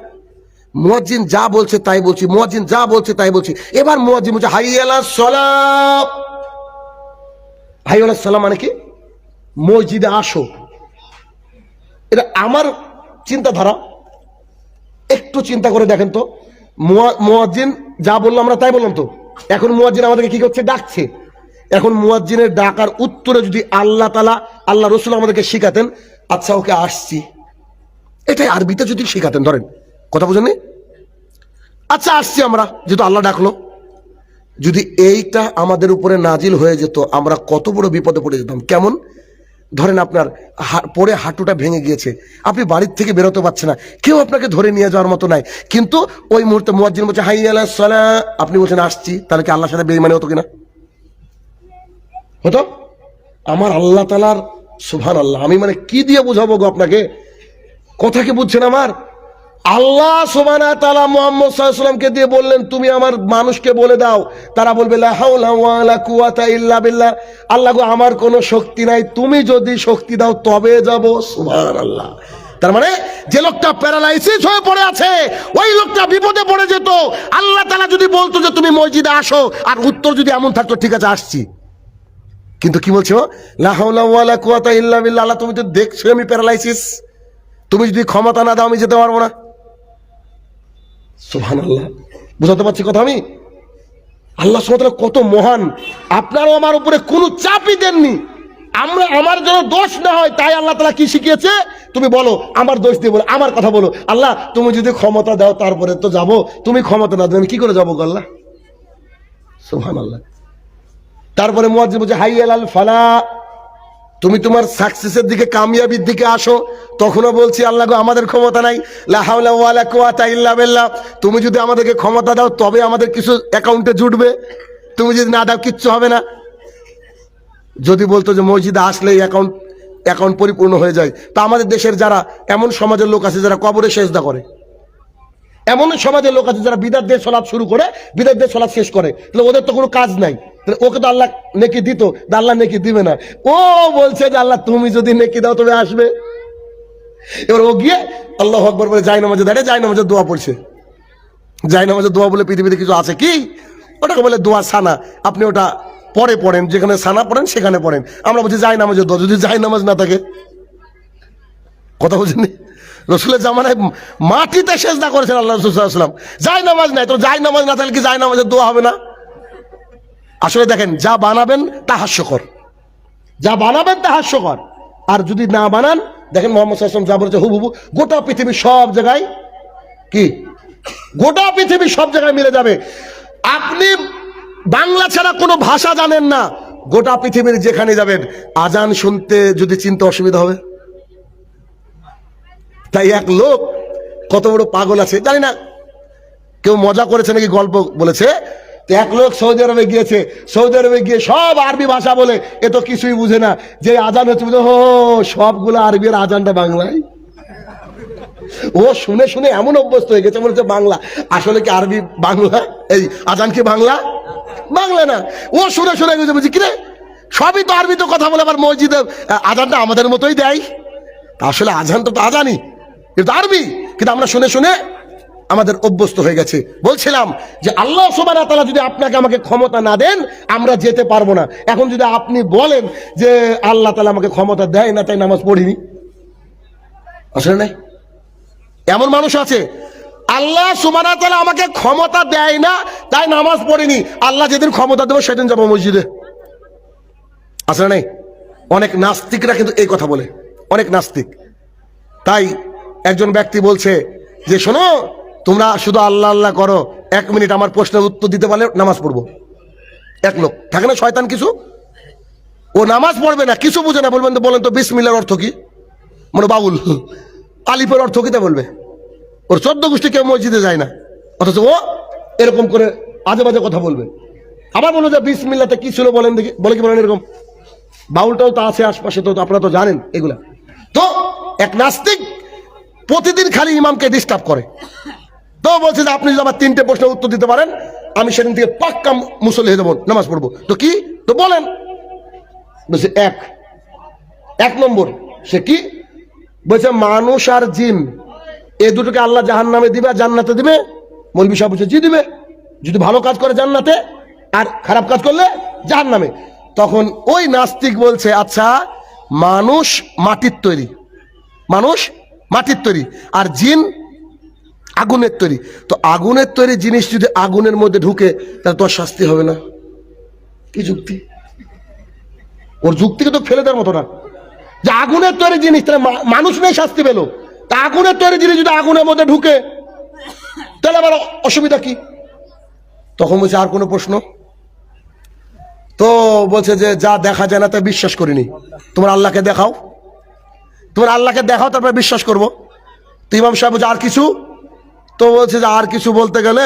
মুয়াজ্জিন যা বলছে তাই বলছি, মুয়াজ্জিন যা বলছে তাই বলছি। এবার মুয়াজ্জিন বলছে হাইয়া আলাস সালাত। হাইয়া আলাস সালাম মানে কি? মসজিদে আসো। এটা আমার চিন্তাধারা, একটু চিন্তা করে দেখেন তো। মুয়াজ্জিন যা বললো আমরা তাই বললাম তো। এখন মুয়াজ্জিন আমাদেরকে কি করছে? ডাকছে। এখন মুয়াজ্জিনের ডাকার উত্তরে যদি আল্লাহ তাআলা, আল্লাহ রাসূল আমাদেরকে শিখাতেন, আচ্ছা ওকে আসছি, এটাই আরবিতে যদি শিখাতেন, ধরেন, কথা বুঝেননি? আচ্ছা আসছি আমরা, যেহেতু আল্লাহ ডাকলো, যদি এইটা আমাদের উপরে নাজিল হয়ে যেত, আমরা কত বড় বিপদে পড়ে যেতাম। কেমন? ধরেন আপনার পরে হাঁটুটা ভেঙে গিয়েছে, আপনি বাড়ির থেকে বেরোতে পারছেন না, কেউ আপনাকে ধরে নিয়ে যাওয়ার মতো নাই, কিন্তু ওই মুহূর্তে মুয়াজ্জিন বলছে হাইয়া আলাস সালাহ, আপনি বলছেন আসছি, তাহলে কি আল্লাহর সাথে বেঈমানি হতো কিনা? হতো। আমার আল্লাহ তাআলার সুবহানাল্লাহ, আমি মানে কি দিয়ে বুঝাবো গো আপনাকে? কথা কি বুঝছেন আমার? আল্লাহ সুবহানাহু ওয়া তাআলা মুহাম্মদ সাল্লাল্লাহু আলাইহি ওয়াসাল্লামকে দিয়ে বললেন তুমি আমার মানুষকে বলে দাও, তারা বলবে লা হাওলা ওয়ালা কুওয়াতা ইল্লা বিল্লাহ, আল্লাহ গো আমার কোনো শক্তি নাই, তুমি যদি শক্তি দাও তবে যাব। সুবহানাল্লাহ। তার মানে যে লোকটা প্যারালাইসিস হয়ে পড়ে আছে, ওই লোকটা বিপদে পড়ে যেত। আল্লাহ তাআলা যদি বলতো যে তুমি মসজিদে আসো, আর উত্তর যদি এমন থাকতো ঠিক আছে আসছি, কিন্তু কি বলছো? লা হাওলা ওয়ালা কুওয়াতা ইল্লা বিল্লাহ, আল্লাহ তুমি তো দেখছো আমি প্যারালাইসিস, তুমি যদি ক্ষমতা না দাও আমি যেতে পারবো না। সুবহানাল্লাহ, বুঝাতে পারছি কথা আমি? আল্লাহ সুবহানাহু ওয়া তাআলা কত মহান। আপনারও আমার উপরে কোনো চাপই দেননি, আমরা আমার জন্য দোষ না হয় তাই আল্লাহ তাআলা কি শিখিয়েছে? তুমি বলো, আমার দোষ দিয়ে বলো, আমার কথা বলো। আল্লাহ তুমি যদি ক্ষমতা দাও তারপরে তো যাব, তুমি ক্ষমতা না দাও আমি কি করে যাবো গো আল্লাহ? সুবহানাল্লাহ। তারপরে মুয়াজ্জিন বলছে হাইয়া আলাল ফালাহ, তুমি তোমার সাকসেসের দিকে, কামিয়াবির দিকে আসো। তখনও বলছি আল্লাহ গো আমাদের ক্ষমতা নাই, লা হাওলা ওয়ালা কুওয়াতা ইল্লা বিল্লাহ, তুমি যদি আমাদেরকে ক্ষমতা দাও তবে আমাদের কিছু অ্যাকাউন্টে জুটবে, তুমি যদি না দাও কিচ্ছু হবে না। যদি বলতো যে মসজিদে আসলেই অ্যাকাউন্ট পরিপূর্ণ হয়ে যায়, তা আমাদের দেশের যারা এমন সমাজের লোক আছে যারা কবরে সেজদা করে, এমন সমাজের লোক আছে যারা বিদাত দিয়ে সালাত শুরু করে, বিদাত দিয়ে সালাত শেষ করে, তাহলে ওদের তো কোনো কাজ নাই, তাহলে ওকে তো আল্লাহ নেকি দিত, আল্লাহ নেকি দিবে না। ও বলছে যে আল্লাহ তুমি যদি নেকি দাও তবে আসবে। এবার ও গিয়ে আল্লাহু আকবার বলে জায় নামাজে দাঁড়িয়ে জায় নামাজের দোয়া পড়ছে। জায় নামাজের দোয়া বলে পৃথিবীতে কিছু আছে কি? ওটাকে বলে দোয়া সানা, আপনি ওটা পরে পড়েন, যেখানে সানা পড়েন সেখানে পড়েন। আমরা বলছি জায় নামাজের দোয়া, যদি জায় নামাজ না থাকে, কথা বলছেন, রসুলের জামানায় মাটিতে সেজদা করেছেন আল্লাহ রাসূল সাল্লাল্লাহু আলাইহি ওয়াসাল্লাম, জায় নামাজ নাই, তো জায় নামাজ না থাকলে কি জায় নামাজের দোয়া হবে না? আসলে দেখেন, যা বানাবেন তা হাস্যকর, যা বানাবেন তা হাস্যকর। আর যদি না বানান, দেখেন মুহাম্মদ সাল্লাল্লাহু আলাইহি ওয়াসাল্লাম যা বলেছে হুবহু গোটা পৃথিবী সব জায়গায় কি, গোটা পৃথিবী সব জায়গায় মিলে যাবে। আপনি বাংলা ছাড়া কোনো ভাষা জানেন না, গোটা পৃথিবীর যেখানে যাবেন আজান শুনতে যদি চিনতে অসুবিধা হবে। তাই এক লোক কত বড় পাগল আছে জানি না, কেউ মজা করেছে নাকি গল্প বলেছে, তো এক লোক সৌদি আরবে গিয়েছে, সৌদি আরবে গিয়ে সব আরবি ভাষা বলে, এ তো কিছুই বুঝে না। যে আজান হচ্ছে বুঝে, ও সবগুলো আরবি আর আজানটা বাংলায়। ও শুনে শুনে এমন অভ্যস্ত হয়ে গেছে, মনে হচ্ছে বাংলা। আসলে কি আরবি বাংলা? এই আজান কি বাংলা? বাংলা না। ও শুনে শুনে গেছে, বুঝি কিরে সবই তো আরবি তো কথা বলে, আবার মসজিদে আজানটা আমাদের মতোই দেয়। আসলে আজান তো আজানই, কিন্তু আরবি, কিন্তু আমরা শুনে শুনে আমাদের অভ্যস্ত হয়ে গেছে। বলছিলাম যে আল্লাহ সুবহানাহু ওয়া তাআলা যদি আপনাকে আমাকে ক্ষমতা না দেন, আমরা যেতে পারবো না। এখন যদি আপনি বলেন যে আল্লাহ তাআলা আমাকে ক্ষমতা দেয় না তাই নামাজ পড়িনি, আসলে নাই। এমন মানুষ আছে, আল্লাহ সুবহানাহু ওয়া তাআলা আমাকে ক্ষমতা দেয় না তাই নামাজ পড়িনি, আল্লাহ যেদিন ক্ষমতা দেবো সেদিন যাবো মসজিদে, আসলে নাই। অনেক নাস্তিকরা কিন্তু এই কথা বলে, অনেক নাস্তিক। তাই একজন ব্যক্তি বলছে যে শোনো, তোমরা শুধু আল্লাহ আল্লাহ করো, 1 মিনিট আমার প্রশ্নের উত্তর দিতে পারলে নামাজ পড়বো। এক লোক থাকে না শয়তান কিছু, ও নামাজ পড়বে না, কিছু বুঝে না। বলেন তো বিসমিল্লাহর অর্থ কি? মানে বাউল আলিফের অর্থ কি তা বলবে। ওর 14 গোষ্ঠী কেউ মসজিদে যায় না, অথচ ও এরকম করে আজে বাজে কথা বলবে। আবার বলো যে বিসমিল্লাহতে কি ছিল বলেন দেখি, বলে কি বলেন এরকম। বাউলটাও তো আছে আশপাশে, তো আপনারা তো জানেন এগুলা। তো এক নাস্তিক প্রতিদিন খালি ইমামকে ডিস্টার্ব করে। তো বলছে যে আপনি যদি আমার 3টে প্রশ্নের উত্তর দিতে পারেন, আমি সেদিন থেকে পাক্কা মুসল্লি হয়ে যাবো, নামাজ পড়বো। তো কি, তো বলেন। বলছে এক নম্বর সে কি বলছে, মানুষ আর জিন এই দুটোকে আল্লাহ জাহান্নামে দিবে আর জান্নাতে দিবে। মৌলভী সাহেব বলছে জি দিবে, যদি ভালো কাজ করে জান্নাতে আর খারাপ কাজ করলে জাহান্নামে। তখন ওই নাস্তিক বলছে, আচ্ছা মানুষ মাটির তৈরি, মানুষ মাটির তৈরি আর জিন আগুনের তৈরি, তো আগুনের তৈরি জিনিস যদি আগুনের মধ্যে ঢুকে তাহলে তোর শাস্তি হবে না? কি যুক্তি? ওর যুক্তিকে তো ফেলে দেওয়ার মতো না। যে আগুনের তৈরি জিনিস, তাহলে মানুষ নেই শাস্তি পেল, তা আগুনের তৈরি জিনিস যদি আগুনের মধ্যে ঢুকে তাহলে আবার অসুবিধা কি? তখন বলছে আর কোনো প্রশ্ন? তো বলছে যে যা দেখা যায় না তাই বিশ্বাস করিনি, তোমার আল্লাহকে দেখাও, তোমার আল্লাহকে দেখাও, তারপরে বিশ্বাস করবো। তো ইমাম সাহেব বলছে আর কিছু? তো বলছে যে আর কিছু বলতে গেলে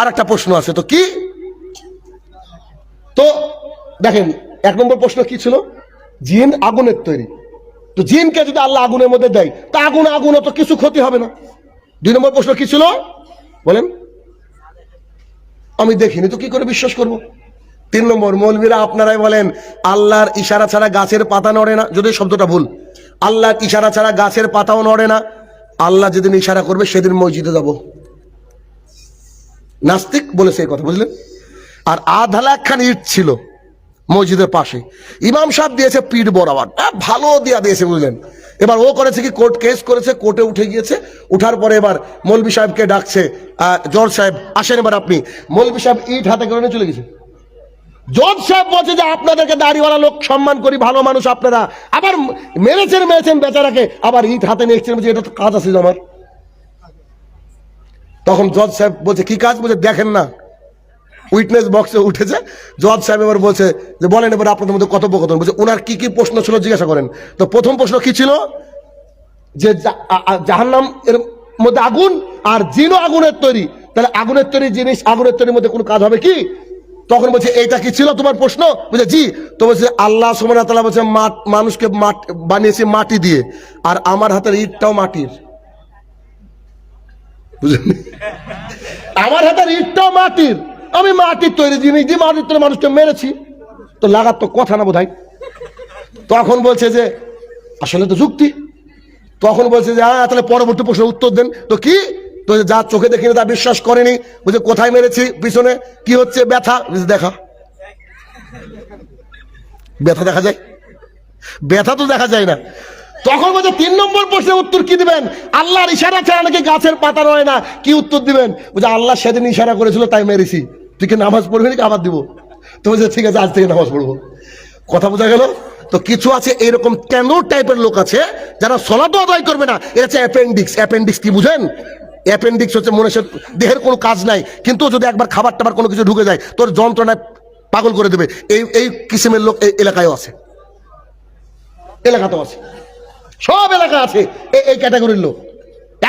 আর একটা প্রশ্ন আছে। তো কি? তো দেখেন 1 নম্বর প্রশ্ন কি ছিল, জিন আগুনের তৈরি, তো জিনকে যদি আল্লাহ আগুনের মধ্যে দেয় তা আগুনে তো কিছু ক্ষতি হবে না। 2 নম্বর প্রশ্ন কি ছিল বলেন? আমি দেখিনি, তো কি করে বিশ্বাস করব? 3 নম্বর, মৌলবীরা আপনারাই বলেন আল্লাহর ইশারা ছাড়া গাছের পাতা নড়ে না, যদি শব্দটা ভুল, আল্লাহর ইশারা ছাড়া গাছের পাতাও নড়ে না, আল্লাহ যেদিন ইশারা করবে সেদিন মসজিদে যাব। নাস্তিক বলেছে এই কথা, বুঝলেন? আর 1/2 লাখ খান ইট ছিল মসজিদের পাশে, ইমাম সাহেব দিয়েছে পিঠ বরাবর, ভালো দিয়েছে, বুঝলেন? এবার ও করেছে কি, কোর্ট কেস করেছে, কোর্টে উঠে গিয়েছে। উঠার পরে এবার মৌলভী সাহেবকে ডাকছে, জজ সাহেব আসেন এবার আপনি। মৌলভী সাহেব ইট হাতে করে নিয়ে চলে গেছে। জজ সাহেব বলছে যে আপনাদেরকে দাড়িওয়ালা লোক সম্মান করি, ভালো মানুষ আপনারা, আবার মেরেছেন বেচারাকে, আবার ইট হাতে নিয়ে এসেছেন, বলছে এটা তো কাজ আছে আমার। তখন জজ সাহেব বলছে কি কাজ? বলছে দেখেন না, উইটনেস বক্সে উঠেছে। জজ সাহেব এবার বলছে যে বলেন এবার আপনাদের মধ্যে কথোপকথন। বলছে ওনার কি কি প্রশ্ন ছিল জিজ্ঞাসা করেন। তো প্রথম প্রশ্ন কি ছিল, যে জাহান্নাম এর মধ্যে আগুন আর জিনও আগুনের তৈরি, তাহলে আগুনের তৈরি জিনিস আগুনের তৈরির মধ্যে কোনো কাজ হবে কি? তখন বলছে এইটা কি ছিল তোমার প্রশ্ন? বলছে জি। তো বলছে আল্লাহ সুবহানাহু ওয়া তাআলা বলছে মানুষকে বানিয়েছে মাটি দিয়ে, আর আমার হাতের ইটটাও মাটির, বুঝলেন? আমার হাতের ইটটাও মাটির, আমি মাটির তৈরি জিনিস দিয়ে মাটির তৈরি মানুষকে মেরেছি, তো লাগার তো কথা না বোধহয়। তখন বলছে যে আসলে তো যুক্তি। তখন বলছে যে হ্যাঁ তাহলে পরবর্তী প্রশ্নের উত্তর দেন। তো কি? তো যা চোখে দেখিনি তা বিশ্বাস করেনি। বলছে কোথায় মেরেছি? পিছনে। কি হচ্ছে? ব্যথা। দেখা, ব্যথা দেখা যায়? ব্যথা তো দেখা যায় না। তখন বলছে 3 নম্বর প্রশ্নের উত্তর কি দিবেন? আল্লাহর ইশারা ছাড়া নাকি গাছের পাতা নয় না, কি উত্তর দিবেন? বলছে আল্লাহ সেদিন ইশারা করেছিল তাই মেরেছি, তুই কি নামাজ পড়বি নাকি আবার দিব? তো বলছে ঠিক আছে আজ থেকে নামাজ পড়বো। কথা বোঝা গেল? তো কিছু আছে এরকম টেনোর টাইপের লোক আছে যারা সলাতও আদায় করবে না। এটা হচ্ছে অ্যাপেন্ডিক্স। অ্যাপেন্ডিক্স কি বুঝেন? অ্যাপেন্ডিক্স হচ্ছে মনুষ্যের দেহের কোনো কাজ নাই, কিন্তু যদি একবার খাবার টাবার কোনো কিছু ঢুকে যায় তোর যন্ত্রণায় পাগল করে দেবে। এই কিসিমের লোক এই এলাকায়ও আছে, এলাকাতেও আছে, সব এলাকা আছে এই ক্যাটাগরির লোক।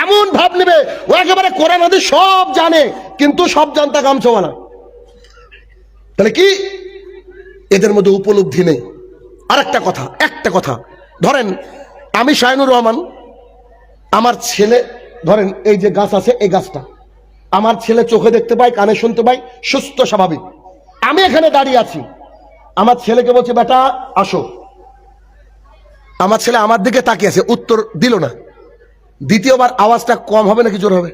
এমন ভাব নেবে ও একেবারে কোরআন হাদিস সব জানে, কিন্তু সব জানতা গামছাওয়ালা। তাহলে কি এদের মধ্যে উপলব্ধি নেই? আর একটা কথা ধরেন আমি শাহিনুর রহমান, আমার ছেলে ধরেন এই যে গাছ আছে, এই গাছটা আমার ছেলে চোখে দেখতে পায়, কানে শুনতে পায়, সুস্থ স্বাভাবিক। আমি এখানে দাঁড়িয়ে আছি, আমার ছেলেকে বলছে বেটা আসো, আমার ছেলে আমার দিকে তাকিয়ে আছে, উত্তর দিল না। দ্বিতীয়বার আওয়াজটা কম হবে নাকি জোর হবে?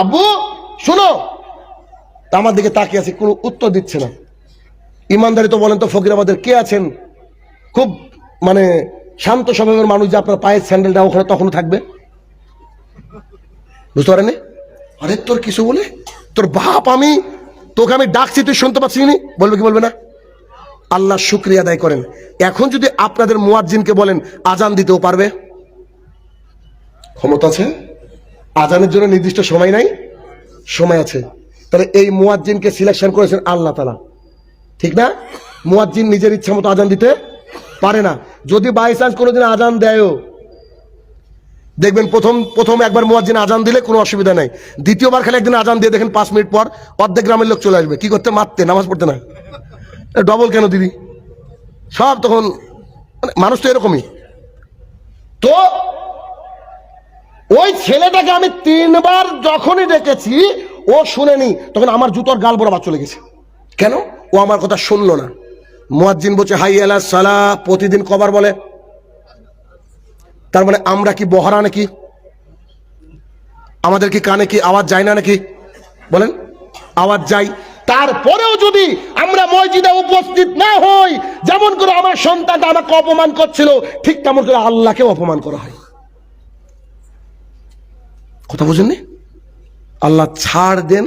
আব্বু শোনো, আমার দিকে তাকিয়ে আছে, কোনো উত্তর দিচ্ছে না। ইমানদারি তো বলেন তো ফকির আমাদের কে আছেন খুব মানে শান্ত স্বভাবের মানুষ, যে আপনার পায়ের স্যান্ডেলটা ওখানে তখনও থাকবে? বুঝতে পারেনি? আরে তোর কিছু বলে, তোর বাপ, আমি তোকে আমি ডাকছি, তুই শুনতে পাচ্ছি নি? বলবে কি বলবে না? আল্লাহ শুকরিয়া আদায় করেন। এখন যদি আপনাদের মুয়াজ্জিনকে বলেন আজান দিতেও পারবে? ক্ষমতা আছে? আজানের জন্য নির্দিষ্ট সময় নাই? সময় আছে। তাহলে এই মুয়াজ্জিনকে সিলেকশন করেছেন আল্লাহ তাআলা, ঠিক না? মুয়াজ্জিন নিজের ইচ্ছা মতো আজান দিতে পারে না। যদি বাই চান্স কোনোদিন আজান দেয়ও, দেখবেন প্রথম একবার মুয়াজ্জিন আজান দিলে কোনো অসুবিধা নাই, দ্বিতীয়বার খালি একদিন আজান দিয়ে দেখেন 5 মিনিট পর অর্ধেক গ্রামের লোক চলে আসবে। কি করতে? মারতে, নামাজ পড়তে না। ডবল কেন দিবি? সব তখন মানুষ তো এরকমই। তো ওই ছেলেটাকে আমি 3 বার যখনই ডেকেছি ও শুনেনি, তখন আমার জুতোর গাল বরাবর চলে গেছে। কেন? ও আমার কথা শুনলো না। মুয়াজ্জিন বলছে হাই আলাস সালাহ, প্রতিদিন কবার বলে? তার মানে আমরা কি বহারা নাকি? আমাদের কি কানে কি আওয়াজ যায় না নাকি? বলেন, আওয়াজ যায়। তারপরেও যদি আমরা মসজিদে উপস্থিত না হই, যেমন করে আমার সন্তানটা আমাকে অপমান করছিল, ঠিক তেমন করে আল্লাহকে অপমান করা হয়। কথা বুঝেননি? আল্লাহ ছাড় দেন,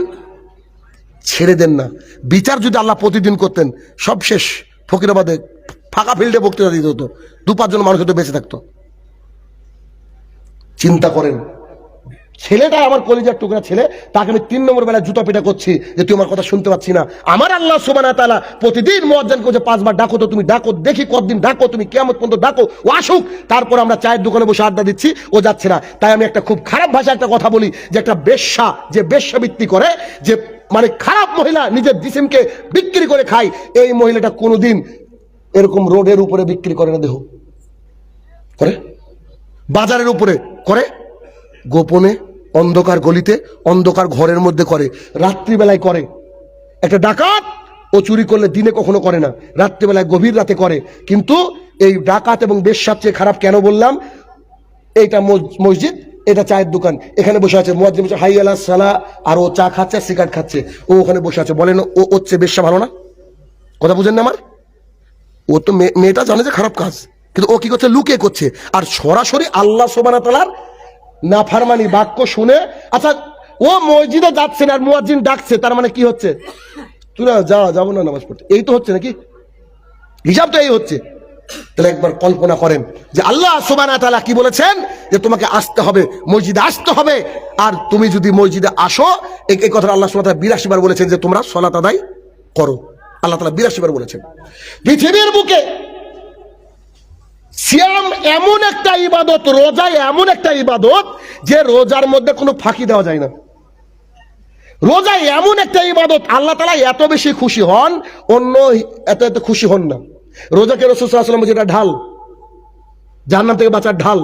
ছেড়ে দেন না। বিচার যদি আল্লাহ প্রতিদিন করতেন, সব শেষ। ফকিরাবাদে ফাঁকা ফিল্ডে বক্তৃতা দিতে হতো, 2-5 জন মানুষ হয়তো বেঁচে থাকতো। চিন্তা করেন, ছেলেটা আমার কলিজার টুকরা ছেলে, তাকে আমি 3 নম্বর বেলায় জুতা পিটা করছি যে তুই আমার কথা শুনতে পাচ্ছি না। আমার আল্লাহ সুবহানাহু ওয়া তাআলা প্রতিদিন মুয়াজ্জিনকে বলছে 5 বার ডাকো, তো তুমি ডাকো, দেখি কতদিন ডাকো, তুমি কিয়ামত পর্যন্ত ডাকো, ও আসুক। তারপর আমরা চায়ের দোকানে বসে আড্ডা দিচ্ছি, ও যাচ্ছে না। তাই আমি একটা খুব খারাপ ভাষায় একটা কথা বলি, যে একটা বেশ্যা, যে বেশ্যাবৃত্তি করে, যে মানে খারাপ মহিলা, নিজের জিসিমকে বিক্রি করে খায়, এই মহিলাটা কোনোদিন এরকম রোডের উপরে বিক্রি করে না। দেহ করে, বাজারের উপরে করে, গোপনে অন্ধকার গলিতে, অন্ধকার ঘরের মধ্যে করে, রাত্রিবেলায় করে। একটা ডাকাত ও চুরি করলে দিনে কখনো করে না, রাত্রিবেলায় গভীর রাতে করে। কিন্তু এই ডাকাত এবং বেশ্যার চেয়ে খারাপ কেন বললাম? এইটা মসজিদ, এটা চায়ের দোকান, এখানে বসে আছে মুয়াজ্জিন বলছে হাই আলাস সালাহ, আর ও চা খাচ্ছে, সিগারেট খাচ্ছে, ও ওখানে বসে আছে। বলেন ও হচ্ছে বেশ্যা ভালো না? কথা বুঝেন না আমার? ও তো মেয়েটা জানে যে খারাপ কাজ, কিন্তু ও কি করছে? লুকিয়ে করছে। আর সরাসরি আল্লাহ সুবহানাহু ওয়া তাআলার নাফরমানি বাক্য শুনে, আচ্ছা ও মসজিদে যাচ্ছে না আর মুয়াজ্জিন ডাকছে, তার মানে কি হচ্ছে? তুই না যাবো না নামাজ পড়তে, এই তো হচ্ছে নাকি? হিসাব তো এই হচ্ছে। তাহলে একবার কল্পনা করেন যে আল্লাহ সুবহানাহু ওয়া তাআলা কি বলেছেন, যে তোমাকে আসতে হবে, মসজিদে আসতে হবে। আর তুমি যদি মসজিদে আসো, এই কথা আল্লাহ সুবহানাহু ওয়া তাআলা 82 বার বলেছেন যে তোমরা সালাত আদায় করো। আল্লাহ তাআলা 82 বার বলেছেন। পৃথিবীর বুকে সিয়াম এমন একটা ইবাদত, রোজা এমন একটা ইবাদত, যে রোজার মধ্যে কোনো ফাঁকি দেওয়া যায় না। রোজা এমন একটা ইবাদত, আল্লাহ তাআলা এত বেশি খুশি হন, অন্য এত খুশি হন না। রোজাকে রাসূল সাল্লাল্লাহু আলাইহি ওয়াসাল্লাম যেটা ঢাল, জাহান্নাম থেকে বাঁচার ঢাল।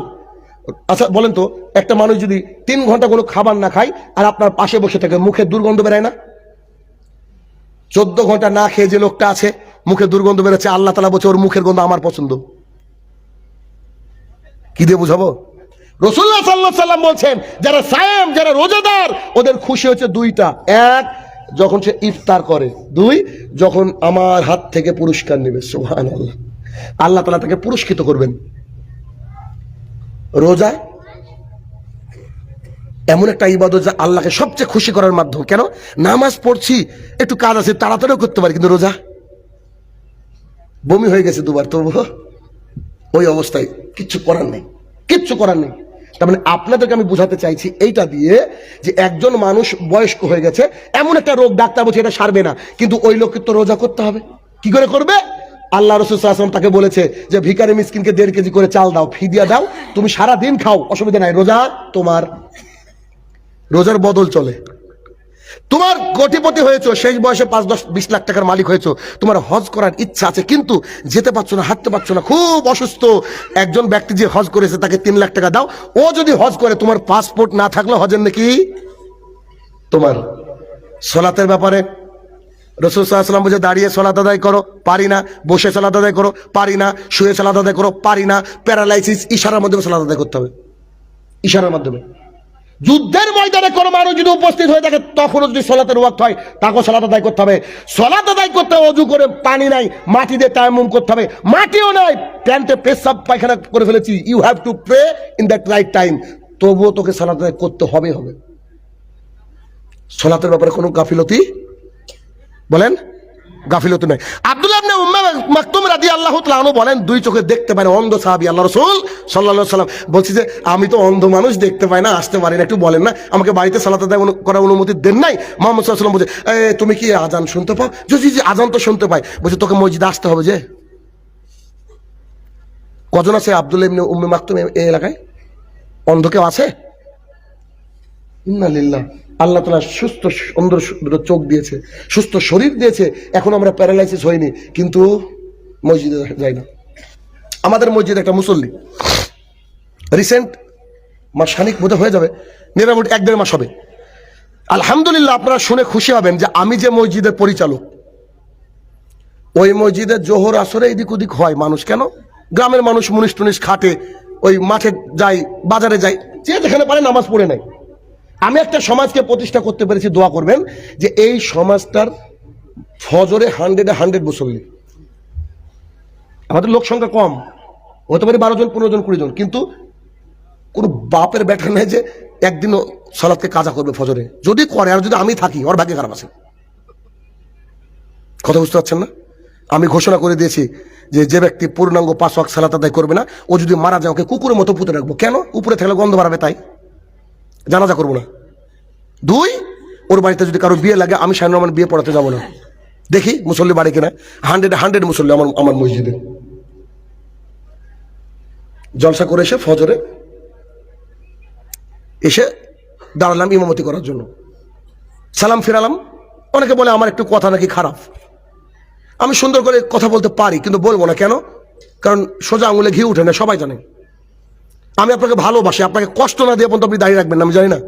আচ্ছা বলেন তো, একটা মানুষ যদি 3 ঘন্টা কোনো খাবার না খায় আর আপনার পাশে বসে থাকে, মুখে দুর্গন্ধ বেরোয় না? 14 ঘন্টা না খেয়ে যে লোকটা আছে, মুখে দুর্গন্ধ বেরোচ্ছে, আল্লাহ তাআলা বলছে ওর মুখের গন্ধ আমার পছন্দ। কি দিয়ে বুঝাবো? রাসূলুল্লাহ সাল্লাল্লাহু আলাইহি ওয়াসাল্লাম বলছেন যারা সায়েম, যারা রোজাদার, ওদের খুশি হচ্ছে 2টা। 1, যখন সে ইফতার করে। 2, যখন আমার হাত থেকে পুরস্কার নেবে। সুবহানাল্লাহ, আল্লাহ তাআলা তাকে পুরস্কৃত করবেন। রোজা এমন একটা ইবাদত যা আল্লাহকে সবচেয়ে খুশি করার মাধ্যম। কেন? নামাজ পড়ছি, একটু কাজ আছে, তাড়াতাড়িও করতে পারি, কিন্তু রোজা বমি হয়ে গেছে 2 বার, তবু ওই অবস্থায় কিচ্ছু করার নেই, কিচ্ছু করার নেই। তার মানে আপনাদেরকে আমি বুঝাতে চাইছি এইটা দিয়ে, যে একজন মানুষ বয়স্ক হয়ে গেছে, এমন একটা রোগ, ডাক্তার বলছে এটা সারবে না, কিন্তু ওই লোককে তো রোজা করতে হবে। কি করে করবে? আল্লাহ রাসূল সাল্লাল্লাহু আলাইহি ওয়াসাল্লাম তাকে বলেছে যে ভিখারি মিসকিনকে 1.5 কেজি করে চাল দাও, ফিদিয়া দাও, তুমি সারা দিন খাও, অসুবিধা নাই, রোজা তোমার। রোজার বদল চলে। তোমার কোটিপতি হয়েছো, শেষ বয়সে 5-10-20 লাখ টাকার মালিক হয়েছো, তোমার হজ করার ইচ্ছা আছে কিন্তু যেতে পারছো না, হাঁটতে পারছো না, খুব অসুস্থ। একজন ব্যক্তি যে হজ করেছে তাকে 3 লাখ টাকা দাও, ও যদি হজ করে তোমার পাসপোর্ট না থাকলে হজের নাকি তোমার। সালাতের ব্যাপারে রাসূল সাল্লাল্লাহু আলাইহি ওয়াসাল্লাম বলে দাঁড়িয়ে সালাত আদায় করো, পারি না। বসে সালাত আদায় করো, পারি না। শুয়ে সালাত আদায় করো, পারি না। প্যারালাইসিস, ইশারার মাধ্যমে সালাত আদায় করতে হবে, ইশারার মাধ্যমে। যুদ্ধের ময়দানে কোনো মানুষ যদি উপস্থিত হয়ে থাকে তখনও যদি সালাতের ওয়াক্ত হয় তাকেও সালাত আদায় করতে হবে। সালাত আদায় করতে হবে, ওযু করে, পানি নাই, মাটি দিয়ে তায়াম্মুম করতে হবে, মাটিও নাই, প্যান্টে পেশাব পায়খানা করে ফেলেছি, you have to pray in that right time, তবুও তোকে সালাত আদায় করতে হবে। সালাতের ব্যাপারে কোনো গাফিলতি, বলেন গাফিলতি নাই। আব্দুল্লাহ ইবনে উম্মে মাকতুম রাদিয়াল্লাহু তাআলা আনহু বলেন, 2 চোখে দেখতে পায় না, অন্ধ সাহাবী, আল্লাহ রাসূল সাল্লাল্লাহু আলাইহি ওয়াসাল্লাম বলছি যে আমি তো অন্ধ মানুষ, দেখতে পাই না, আসতে পারি না, একটু বলেন না আমাকে বাড়িতে সালাত আদায় করার অনুমতি দেন নাই? মুহাম্মদ সাল্লাল্লাহু আলাইহি ওয়াসাল্লাম বলছে, তুমি কি আজান শুনতে পাও? যদি আজান তো শুনতে পাই। বলছে তোকে মসজিদে আসতে হবে। যে কজন আছে আব্দুল্লাহ ইবনে উম্মে মাকতুম এই এলাকায়? অন্ধ কেউ আছে? ইন্নালিল্লাহ। আল্লাহ তাআলা সুস্থ সুন্দর চোখ দিয়েছে, সুস্থ শরীর দিয়েছে, এখন আমরা প্যারালাইসিস হইনি, কিন্তু মসজিদে যাই না। আমাদের মসজিদে একটা মুসল্লি রিসেন্ট মাসখানিক বোধ হয়ে যাবে, মোটামুটি 1-1.5 মাস হবে, আলহামদুলিল্লাহ আপনারা শুনে খুশি হবেন যে আমি যে মসজিদের পরিচালক, ওই মসজিদে জোহর আসরে এদিক ওদিক হয় মানুষ। কেন? গ্রামের মানুষ মুনিশ টুনিশ খাটে, ওই মাঠে যায়, বাজারে যায়, যে যেখানে পারে নামাজ পড়ে নেয়। আমি একটা সমাজকে প্রতিষ্ঠা করতে পেরেছি, দোয়া করবেন যে এই সমাজটার ফজরে 100 মুসল্লি। আমাদের লোক সংখ্যা কম, হতে পারে 12 জন, 15 জন, 20 জন, কিন্তু কোনো বাপের ব্যাটা নেই যে একদিনও সালাতকে কাজা করবে ফজরে। যদি করে, আর যদি আমি থাকি, ওর ভাগ্য খারাপ আছে। কথা বুঝতে পারছেন না? আমি ঘোষণা করে দিয়েছি যে যে ব্যক্তি পূর্ণাঙ্গ 5 ওয়াক্ত সালাত আদায় করবে না, ও যদি মারা যায় ওকে কুকুরের মতো পুঁতে রাখবো। কেন? উপরে থাকলে গন্ধ বাড়াবে, তাই জানাজা করবো না। 2, ওর বাড়িতে যদি কারো বিয়ে লাগে, আমি শাহিনুর রহমান বিয়ে পড়াতে যাবো না। দেখি মুসল্লি বাড়ি কিনা। 100 মুসল্লি আমার মসজিদে। জলসা করে এসে ফজরে এসে দাঁড়ালাম ইমামতি করার জন্য, সালাম ফিরালাম। অনেকে বলে আমার একটু কথা নাকি খারাপ। আমি সুন্দর করে কথা বলতে পারি, কিন্তু বলবো না। কেন? কারণ সোজা আঙুলে ঘি উঠে না, সবাই জানে। আমি আপনাকে ভালোবাসি, আপনাকে কষ্ট না দিয়ে পর্যন্ত আপনি দাঁড়িয়ে রাখবেন না, আমি জানি না।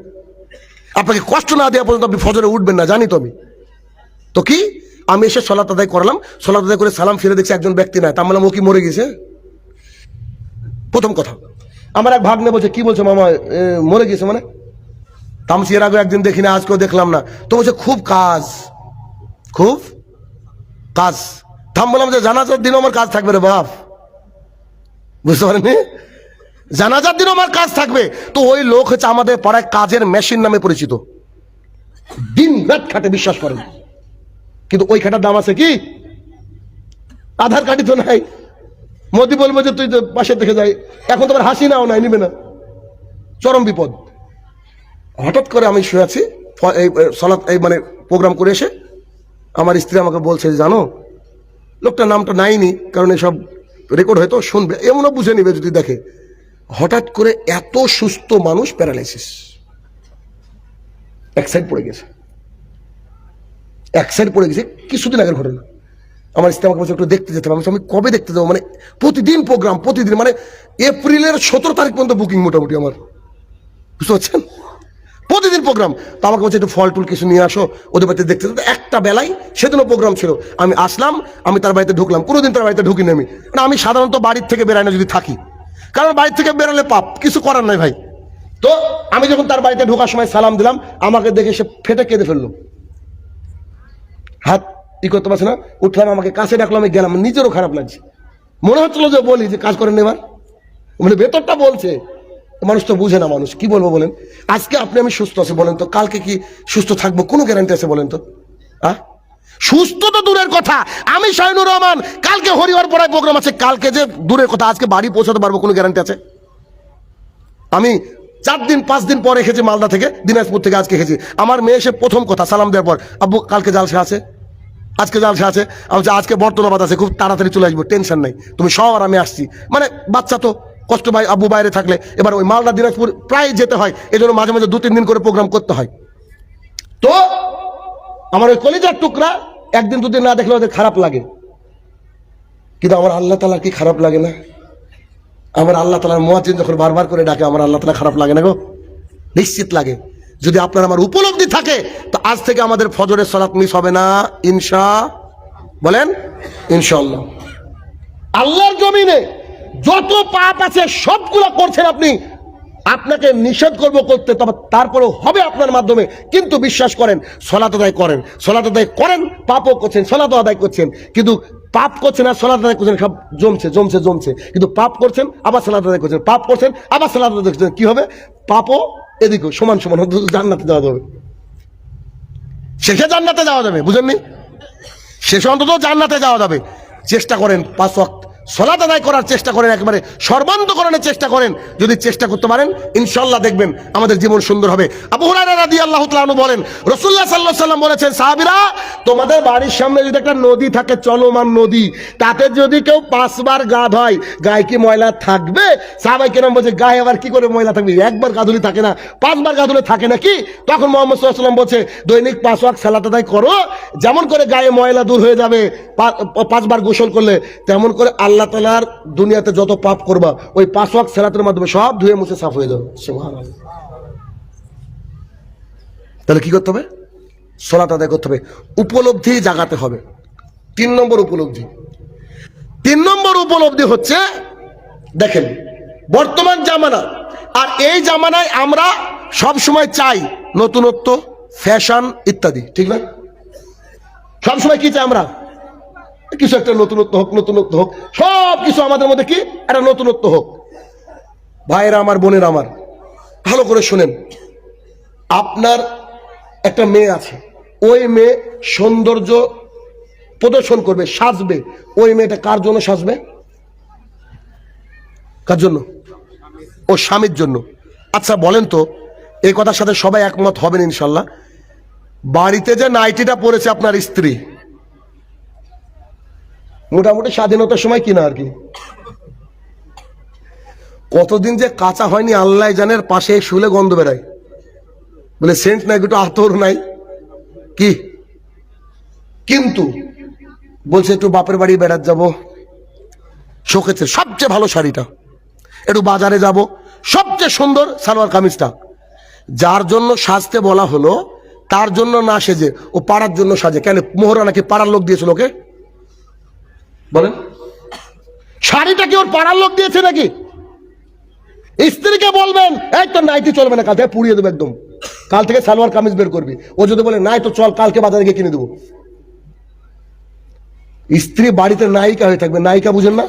আপনাকে কষ্ট না দেওয়া পর্যন্ত আপনি ফজরে উঠবেন না, জানি তো আমি। তো কি, আমি এসে সালাত আদায় করলাম, সালাত আদায় করে সালাম ফিরে দেখছি একজন ব্যক্তি নাই। তার মানে ও কি মরে গেছে? প্রথম কথা। আমার এক ভাগ্নে বলছে, কি বলছে মামা, মরে গেছে মানে? তামসি এর আগে একদিন দেখিনি, আজকেও দেখলাম না। তো বলছে খুব কাজ, খুব কাজ। থাম, বললাম যে জানাজার দিনও আমার কাজ থাকবে রে বাপ, বুঝতে পারেনি? জানাজার দিনও আমার কাজ থাকবে। তো ওই লোক হচ্ছে আমাদের পাড়ায় কাজের মেশিন নামে পরিচিত, দিন রাত খাটে, বিশ্বাস করেন। কিন্তু ওই খাটার দাম আছে কি? আধার কার্ডই তো নাই। মোদি বলবো যে তুই তো পাশে দেখে যাই, এখন তোমার হাসি নাও নাই, নিবে না, চরম বিপদ। হঠাৎ করে আমি শুয়ে আছি, এই সালাত এই মানে প্রোগ্রাম করে এসে আমার স্ত্রী আমাকে বলছে, জানো লোকটার নামটা নাইনি, কারণ এসব রেকর্ড হয়তো শুনবে, এমনও বুঝে নিবে যদি দেখে। হঠাৎ করে এত সুস্থ মানুষ প্যারালাইসিস, এক সাইড পড়ে গেছে, এক সাইড পড়ে গেছে, কিছুদিন আগের ঘটনা। আমার স্ত্রী আমাকে বলছে একটু দেখতে যেতে হবে। আমি কবে দেখতে যাবো? মানে প্রতিদিন প্রোগ্রাম, প্রতিদিন, মানে এপ্রিলের 17 তারিখ পর্যন্ত বুকিং মোটামুটি আমার, বুঝতে পারছেন? প্রতিদিন প্রোগ্রাম। তো আমাকে বলছে একটু ফল টুল কিছু নিয়ে আসো, ওদের বাড়িতে দেখতে। একটা বেলায় সেদিনও প্রোগ্রাম ছিল, আমি আসলাম, আমি তার বাড়িতে ঢুকলাম। কোনোদিন তার বাড়িতে ঢুকিনি আমি, না আমি সাধারণত বাড়ির থেকে বেরাই না যদি থাকি, কারণ বাড়ির থেকে বেরোলে পাপ, কিছু করার নাই ভাই। তো আমি যখন তার বাড়িতে ঢোকার সময় সালাম দিলাম, আমাকে দেখে সে ফেটে কেঁদে ফেললো, হাত ই করতে পারছে না। উঠলাম, আমাকে কাছে ডাকলো, আমি গেলাম। নিজেরও খারাপ লাগছে, মনে হচ্ছিল যে বলি যে কাজ করেন এবার, মানে ভেতরটা বলছে। মানুষ তো বুঝে না, মানুষ কি বলবো বলেন? আজকে আপনি আমি সুস্থ আছি বলেন তো, কালকে কি সুস্থ থাকবো? কোনো গ্যারান্টি আছে বলেন তো? সুস্থ তো দূরের কথা, আমি শাহিনুর রহমান কালকে হরিবার পড়ায় প্রোগ্রাম আছে, কালকে যে দূরের কথা, আজকে বাড়ি পৌঁছাতে পারবো কোনো গ্যারান্টি আছে? আমি 4 দিন 5 দিন পরে এসেছি মালদা থেকে, দিনাজপুর থেকে আজকে এসেছি। আমার মেয়ে এসে প্রথম কথা সালাম দেওয়ার পর, আব্বু কালকে জালসা আছে, আজকে জালসা আছে। আমি আজকে বর্তমাবাদ আছে, খুব তাড়াতাড়ি চলে আসবো, টেনশন নাই, তুমি সব আর আমি আসছি। মানে বাচ্চা তো কষ্ট ভাই, আব্বু বাইরে থাকলে। এবার ওই মালদা দিনাজপুর প্রায় যেতে হয়, এই জন্য মাঝে মাঝে 2-3 দিন করে প্রোগ্রাম করতে হয়। তো আমার ওই কলিজার টুকরা একদিন দুদিন না দেখলে ওদের খারাপ লাগে, কিন্তু আমার আল্লাহ তাআলার কি খারাপ লাগে না? আমার আল্লাহ তাআলার মুয়াজ্জিন যখন বারবার করে ডাকে, আমার আল্লাহ তাআলা খারাপ লাগে না গো? নিশ্চিত লাগে। যদি আপনার আমার উপলব্ধি থাকে তো আজ থেকে আমাদের ফজরের সালাত মিস হবে না, বলেন ইনশাআল্লাহ। আল্লাহর জমিনে যত পাপ আছে সবগুলো করছেন আপনি, আপনাকে নিষেধ করব করতে, তবে তারপরেও হবে আপনার মাধ্যমে। কিন্তু বিশ্বাস করেন, সালাত আদায় করেন, সালাত আদায় করেন, পাপও করছেন, সালাতও আদায় করছেন, কিন্তু পাপ করছেন আর সালাত আদায় করছেন, সব জমছে জমছে জমছে। কিন্তু পাপ করছেন আবার সালাত আদায় করছেন, পাপ করছেন আবার সালাত আদায় করছেন, কি হবে? পাপও এদিকেও সমান সমান, জান্নাতে যাওয়া যাবে, শেষে জান্নাতে যাওয়া যাবে, বুঝেননি? শেষে অন্তত জান্নাতে যাওয়া যাবে। চেষ্টা করেন 5 ওয়াক্ত সালাত আদায় করার চেষ্টা করেন, একেবারে সর্বান্তকরণের চেষ্টা করেন। যদি চেষ্টা করতে পারেন ইনশাআল্লাহ দেখবেন আমাদের জীবন সুন্দর হবে। আবু হুরায়রা রাদিয়াল্লাহু তাআলা আনহু বলেন, রাসূলুল্লাহ সাল্লাল্লাহু আলাইহি ওয়াসাল্লাম বলেছেন, সাহাবীরা তোমাদের বাড়ির সামনে যদি একটা নদী থাকে, চলমান নদী, তাতে যদি কেউ 5 বার গা ধয়, গায়ে কি ময়লা থাকবে? সাহাবায়ে কেরাম বলছে, গায়ে আবার কি করে ময়লা থাকবে? একবার গা ধুলে থাকে না, 5 বার গা ধুলে থাকে নাকি? তখন মুহাম্মদ সাল্লাল্লাহু আলাইহি ওয়াসাল্লাম বলছে, দৈনিক 5 ওয়াক্ত সালাত আদায় করো, যেমন করে গায়ে ময়লা দূর হয়ে যাবে 5 বার গোসল করলে, তেমন করে আল্লাহ তাআলার দুনিয়াতে যত পাপ করবা ওই 5 ওয়াক্ত সালাতের মাধ্যমে সব ধুয়ে মুছে সাফ হয়ে যাবে। সুবহানাল্লাহ। তাহলে কি করতে হবে? সালাত আদায় করতে হবে, উপলব্ধি জাগাতে হবে। 3 নম্বর উপলব্ধি, 3 নম্বর উপলব্ধি হচ্ছে, দেখেন বর্তমান জামানা, আর এই জামানায় আমরা সব সময় চাই নতুনত্ব, ফ্যাশন ইত্যাদি, ঠিক না? সব সময় কি চাই আমরা? কিছু একটা নতুনত্ব হোক, নতুনত্ব হোক, সব কিছু আমাদের মধ্যে কি একটা নতুনত্ব হোক। ভাইরা আমার, বোনের আমার, ভালো করে শুনেন। আপনার একটা মেয়ে আছে, ওই মেয়ে সৌন্দর্য প্রদর্শন করবে, সাজবে, ওই মেয়েটা কার জন্য সাজবে? কার জন্য? ও স্বামীর জন্য। আচ্ছা বলেন তো, এই কথার সাথে সবাই একমত হবেন ইনশাল্লাহ, বাড়িতে যে নাইটিটা পরেছে আপনার স্ত্রী, মোটামুটি স্বাধীনতার সময় কিনা আর কি, কতদিন যে কাঁচা হয়নি আল্লাহ জানের, পাশে শুলে গন্ধ বেড়ায়, বলে সেন্ট নাই, একটু আতর নাই, কি? কিন্তু বলছে একটু বাপের বাড়ি বেড়াতে যাব, শোকেছে সবচেয়ে ভালো শাড়িটা, একটু বাজারে যাব, সবচেয়ে সুন্দর সালোয়ার কামিজটা। যার জন্য সাজতে বলা হলো তার জন্য না সেজে ও পাড়ার জন্য সাজে। কেন? মোহরা নাকি পাড়ার লোক দিয়েছিল ওকে? বলেন, শাড়িটা কি ওর পাড়ার লোক দিয়েছে নাকি? স্ত্রীকে বলবেন, এই তো নাইটি চলবে না, কাল থেকে পুড়িয়ে দেবো একদম, কাল থেকে সালোয়ার কামিজ বের করবি। ও যদি বলে নাই তো চল, কালকে বাজারে গিয়ে কিনে দেবো। স্ত্রী বাড়িতে নায়িকা হয়ে থাকবে, নায়িকা বুঝেন না?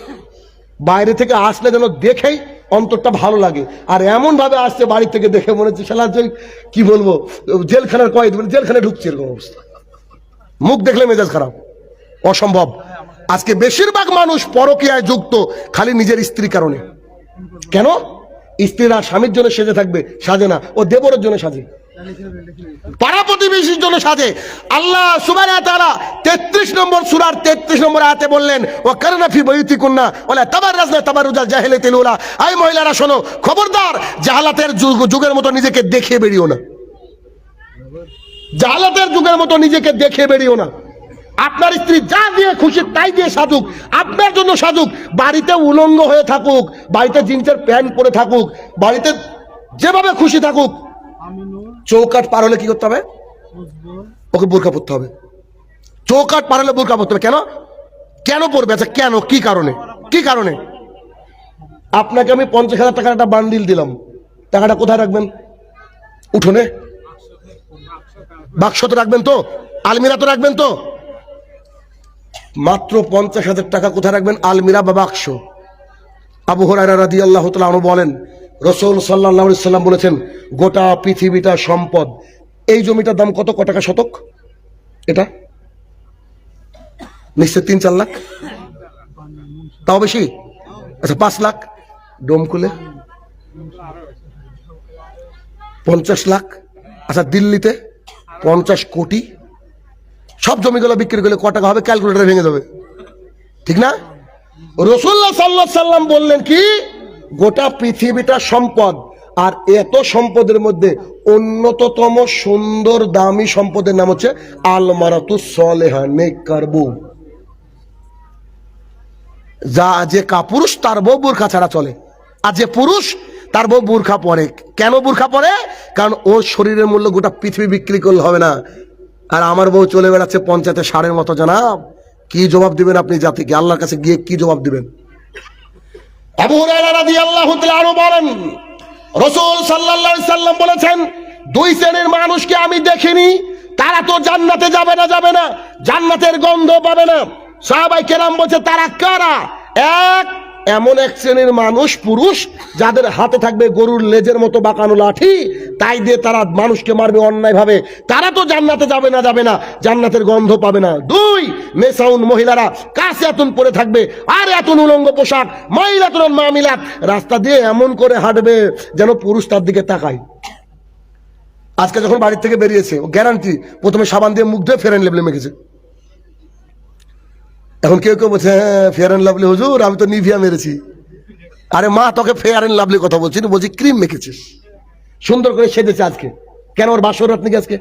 বাইরে থেকে আসলে যেন দেখেই অন্তরটা ভালো লাগে, আর এমন ভাবে আসছে বাড়ি থেকে দেখে মনে হচ্ছে শালা কি বলবো, জেলখানার কয়েদি, মানে জেলখানায় ঢুকছে এরকম অবস্থা। মুখ দেখলে মেজাজ খারাপ, অসম্ভব। আজকে বেশিরভাগ মানুষ পরকীয়ায় যুক্ত খালি নিজের স্ত্রীর কারণে। কেন? স্ত্রীরা স্বামীর জন্য সেজে থাকবে, সাজে না, ও দেবরের জন্য সাজে, পাড়া প্রতিবেশীর জন্য সাজে। আল্লাহ সুবহানাহু ওয়া তাআলা 33 নম্বর সূরার 33 নম্বর আয়াতে বললেন, ওয়া কারনা ফি বুয়ুতিকুন্না ওয়ালা তাবাররাজনা তাবাররুজাল জাহিলিয়াতিল উলা। এই মহিলারা শোনো, খবরদার জাহালাতের যুগের মতো নিজেকে দেখিয়ে বেরিও না, জাহালাতের যুগের মতো নিজেকে দেখিয়ে বেরিও না। আপনার স্ত্রী যা দিয়ে খুশি তাই দিয়ে সাজুক, আপনার জন্য সাজুক, বাড়িতে উলঙ্গ হয়ে থাকুক, বাড়িতে জিন্সের প্যান্ট পরে থাকুক, বাড়িতে যেভাবে খুশি থাকুক, চৌকাট পার হলে কি করতে হবে? ওকে বোরকা পরতে হবে। চৌকাট পার হলে বোরকা পরতে হবে। কেন? কেন পরবে? আচ্ছা কেন? কি কারণে? কি কারণে? আপনাকে আমি 50,000 টাকার একটা বান্ডিল দিলাম, টাকাটা কোথায় রাখবেন? উঠোনে? বাক্সতে রাখবেন তো? আলমিরা তো রাখবেন তো? মাত্র 50,000 টাকা কোথায় রাখবেন? আলমিরা বা বাক্স। আবু হুরায়রা রাদিয়াল্লাহু তাআলা আনহু বলেন, রাসূল সাল্লাল্লাহু আলাইহি সাল্লাম বলেছেন, গোটা পৃথিবীটা সম্পদ, এই জমিটার দাম কত টাকা শতক? এটা নিশ্চয় 3-4 লাখ, তাও বেশি। আচ্ছা 5 লাখ, ডোমকুলে 50 লাখ। আচ্ছা দিল্লিতে 50 কোটি। সব জমিগুলো বিক্রি করলে কত টাকা হবে? ক্যালকুলেটর ভেঙে যাবে, ঠিক না? রাসূলুল্লাহ সাল্লাল্লাহু আলাইহি সাল্লাম বললেন কি, গোটা পৃথিবীটা সম্পদ, আর এত সম্পদের মধ্যে অন্যতম সুন্দর দামি সম্পদের নাম হচ্ছে আলমারাতুস সলেহা, নেককার বউ। যা যে কাপুরুষ তার বউ বোরখা ছাড়া চলে, আর যে পুরুষ তার বউ বোরখা পরে। কেন বোরখা পরে? কারণ ওর শরীরের মূল্য গোটা পৃথিবী বিক্রি করলে হবে না। আর আমার বউ চলে বেড়াচ্ছে পঞ্চায়েতে ষাঁড়ের মতো। জানাব, কি জবাব দিবেন আপনি জাতিকে? আল্লাহর কাছে গিয়ে কি জবাব দিবেন? আবু হুরায়রা রাদিয়াল্লাহু তাআলা আনহু বলেন, রাসূল সাল্লাল্লাহু আলাইহি সাল্লাম বলেছেন, দুই শ্রেণীর মানুষকে আমি দেখিনি, তারা তো জান্নাতে যাবে না, জান্নাতের গন্ধ পাবে না। সাহাবায়ে কেরাম বলছে, তারা কারা? এমন এক শ্রেণীর মানুষ, পুরুষ, যাদের হাতে থাকবে গরুর লেজের মতো বাঁকানো লাঠি, তাই দিয়ে তারা মানুষকে মারবে অন্যায় ভাবে। তারা তো জান্নাতে যাবে না, জান্নাতের গন্ধ পাবে না। দুই, নেসাউন, মহিলারা কাসিয়াতুন পরে থাকবে, আর এতুন উলঙ্গ পোশাক, মাইলাতুন মামিলাত, রাস্তা দিয়ে এমন করে হাঁটবে যেন পুরুষ তার দিকে তাকায়। আজকে যখন বাড়ির থেকে বেরিয়েছে, ও গ্যারান্টি প্রথমে সাবান দিয়ে মুখ ধুয়ে ফেয়ার এন্ড লাভলি মেখেছে। এখন কেউ কেউ বলছে, হ্যাঁ ফেয়ার এন্ড লাভলি হুজুর, আমি তো নিভিয়া মেরেছি। আরে মা, তোকে ফেয়ার এন্ড লাভলি কথা বলছি না, বলছি ক্রিম মেখেছিস, সুন্দর করে সেজেছে আজকে। কেন? ওর বাসরাত নাকি আজকে?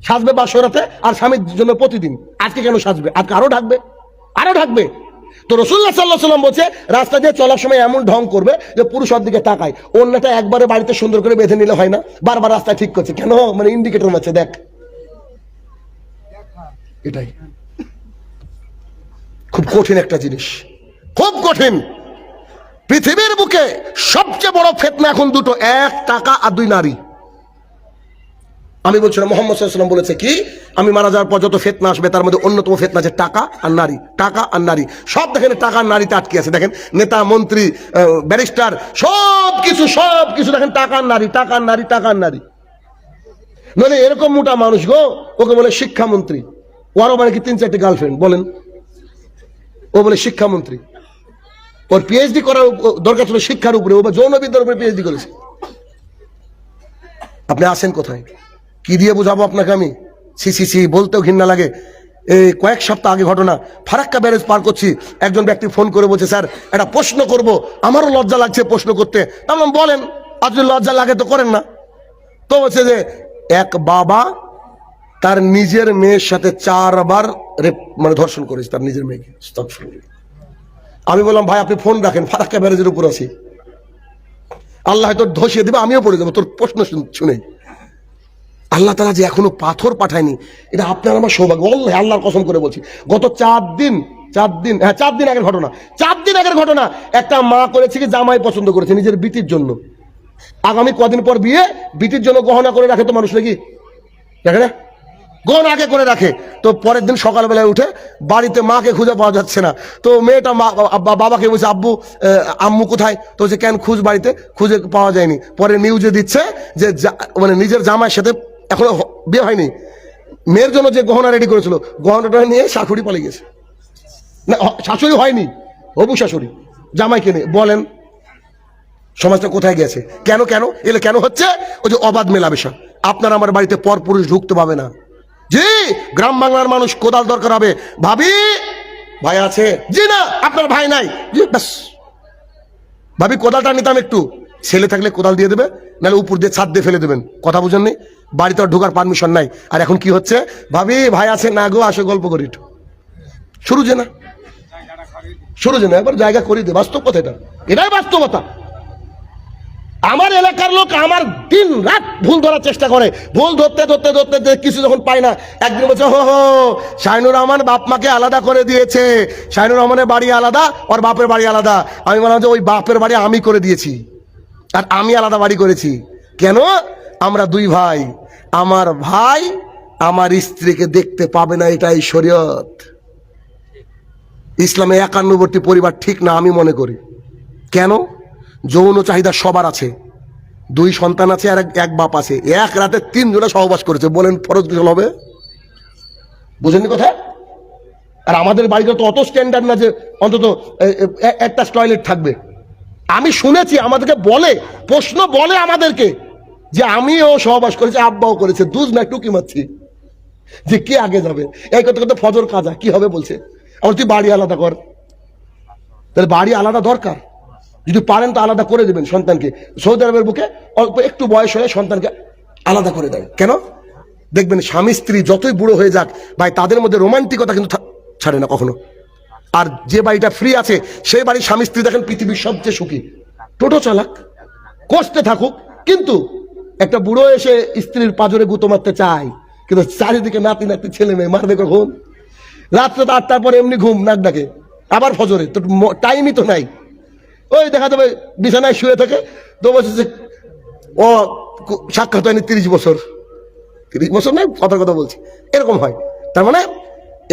সাজবে বাসরাতে, আর স্বামীর জন্য প্রতিদিন। আজকে কেন সাজবে? আজকে আরো ঢাকবে। তো রাসূলুল্লাহ সাল্লাল্লাহু আলাইহি ওয়াসাল্লাম বলছে, রাস্তা দিয়ে চলার সময় এমন ঢং করবে যে পুরুষ ওর দিকে তাকায়। অন্যটা একবারে বাড়িতে সুন্দর করে বেঁধে নিলে হয় না, বারবার রাস্তায় ঠিক করছে কেন? মানে ইন্ডিকেটর মারছে, দেখ। এটাই খুব কঠিন একটা জিনিস, খুব কঠিন। পৃথিবীর বুকে সবচেয়ে বড় ফিতনা এখন দুটো, এক টাকা আর দুই নারী। আমি বলছিলাম মুহাম্মদ সাল্লাল্লাহু আলাইহি ওয়াসাল্লাম বলেছে কি, আমি মারা যাওয়ার পর যত ফিতনা আসবে তার মধ্যে অন্যতম ফিতনা আছে টাকা আর নারী। সব দেখেন টাকা আর নারীতে আটকে আছে। দেখেন নেতা, মন্ত্রী, ব্যারিস্টার, সব কিছু দেখেন টাকা আর নারী। নইলে এরকম মোটা মানুষ গো, ওকে বলে শিক্ষামন্ত্রী। ওরও মানে কি 3-4টি গার্লফ্রেন্ড, বলেন? ও বলে শিক্ষামন্ত্রী। ওর পিএইচডি করার দরকার ছিল শিক্ষার উপরে, ও যৌনবিদ্যার উপরে পিএইচডি করেছে। আপনি আসেন কোথায়? কি দিয়ে বুঝাবো আপনাকে আমি? সি বলতেও ঘৃণা লাগে। এই কয়েক সপ্তাহ আগে ঘটনা, ফারাক্কা ব্যারেজ পার করছি, একজন ব্যক্তি ফোন করে বলছে, স্যার একটা প্রশ্ন করব, আমারও লজ্জা লাগছে প্রশ্ন করতে। আমি বলেন, আর যদি লজ্জা লাগে তো করেন না। তো বলছে যে এক বাবা তার নিজের মেয়ের সাথে 4 বার ধর্ষণ করেছে, তার নিজের মেয়েকে। আমি বললাম, ভাই আপনি ফোন রাখেন, ফারাক্কা ব্যারেজের উপর আছি, আল্লাহ হয়তো ধসিয়ে দেবে, আমিও পড়ে যাবো তোর প্রশ্ন শুনে। আল্লাহ তাআলা যে এখনো পাথর পাঠায়নি, এটা আপনার আমার সৌভাগ্য। আল্লাহর কসম করে বলছি, গত 4 দিন আগের ঘটনা। একটা মা করেছে কি, জামাই পছন্দ করেছে নিজের বিটির জন্য। আগামী কদিন পর বিয়ে, বিটির জন্য গহনা করে রাখে তো মানুষ নাকি, দেখে না? গহনা আগে করে রাখে। তো পরের দিন সকালবেলায় উঠে বাড়িতে মাকে খুঁজে পাওয়া যাচ্ছে না। তো মেয়েটা বাবাকে বলছে, আম্মু কোথায়? তো বলছে, কেন খুঁজ, বাড়িতে খুঁজে পাওয়া যায়নি। পরে নিউজে দিচ্ছে যে মানে নিজের জামাইয়ের সাথে এখনো বিয়ে হয়নি, মেয়ের জন্য যে গহনা রেডি করেছিল, গহনাটা নিয়ে শাশুড়ি পালিয়ে গেছে। না, শাশুড়ি হয়নি, হবু শাশুড়ি, জামাইকে নিয়ে। বলেন সমাজটা কোথায় গেছে? কেন এলে কেন হচ্ছে? ওই যে অবাধ মেলামেশা। আপনার আমার বাড়িতে পর পুরুষ ঢুকতে পাবে না। জি, গ্রাম বাংলার মানুষ কোদাল দরকার হবে, ভাবি ভাই আছে? জি না, আপনার ভাই নাই। জি ব্যাস, ভাবি কোদালটা নিতাম একটু। ছেলে থাকলে কোদাল দিয়ে দেবে, নাহলে উপর দিয়ে ছাদ দিয়ে ফেলে দেবেন। কথা বুঝেননি? বাড়িতে ঢোকার পারমিশন নাই। আর এখন কি হচ্ছে? ভাবি ভাই আছে না গো, আসো গল্প করি একটু। শুরু যে না, এবার জায়গা করে দে। বাস্তব কথা, এটাই বাস্তবতা। আমার এলাকার লোক আমার দিন রাত ভুল ধরার চেষ্টা করে, ভুল ধরতে কিছু যখন পায় না, একদিন বলছে, হো শাহিনুর রহমান বাপ মাকে আলাদা করে দিয়েছে, শাহিনুর রহমানের বাড়ি আলাদা, ওর বাপের বাড়ি আলাদা। আমি বললাম যে ওই বাপের বাড়ি আমি করে দিয়েছি, আর আমি আলাদা বাড়ি করেছি। কেন? আমরা 2 ভাই, আমার ভাই আমার স্ত্রীকে দেখতে পাবে না, এটাই শরীয়ত। ইসলামে 91টি পরিবার ঠিক না আমি মনে করি। কেন? যৌন চাহিদা সবার আছে, 2 সন্তান আছে আর এক বাপ আছে, এক রাতে 3 জনে সহবাস করেছে। বলেন ফরজ গোসল হবে? বুঝেননি কথা? আর আমাদের বাড়িতে তো অত স্ট্যান্ডার্ড না যে অন্তত একটা টয়লেট থাকবে। আমি শুনেছি, আমাদেরকে বলে, প্রশ্ন বলে আমাদেরকে যে আমিও সহবাস করেছি, আব্বাও করেছে, দুধ না টুকি মারছি, যে কে আগে যাবে। এই কথা ফজর কাজা কি হবে বলছে, আমার তুই বাড়ি আলাদা কর। তাহলে বাড়ি আলাদা দরকার, যদি পারেন তো আলাদা করে দেবেন সন্তানকে। সৌদি আরবের বুকে অল্প একটু বয়স হলে সন্তানকে আলাদা করে দেয়। কেন? দেখবেন স্বামী স্ত্রী যতই বুড়ো হয়ে যাক ভাই, তাদের মধ্যে রোমান্টিকতা কিন্তু ছাড়ে না কখনো। আর যে বাড়িটা ফ্রি আছে সেই বাড়ির স্বামী স্ত্রী দেখেন পৃথিবীর সবচেয়ে সুখী। টোটো চালাক, কষ্টে থাকুক, কিন্তু একটা বুড়ো এসে স্ত্রীর পাজরে গুঁতো মারতে চায়, কিন্তু চারিদিকে নাতি নাতি ছেলে মেয়ে, মারবে কখন? রাত্রে তো 8টার পরে এমনি ঘুম নাক ডাকে, আবার ফজরে, তো টাইমই তো নাই। ওই দেখা যাবে বিছানায় শুয়ে থাকে, তো বলছে ও সাক্ষাৎ হয়নি 30 বছর, 30 বছর নাই, কথার কথা বলছি, এরকম হয়। তার মানে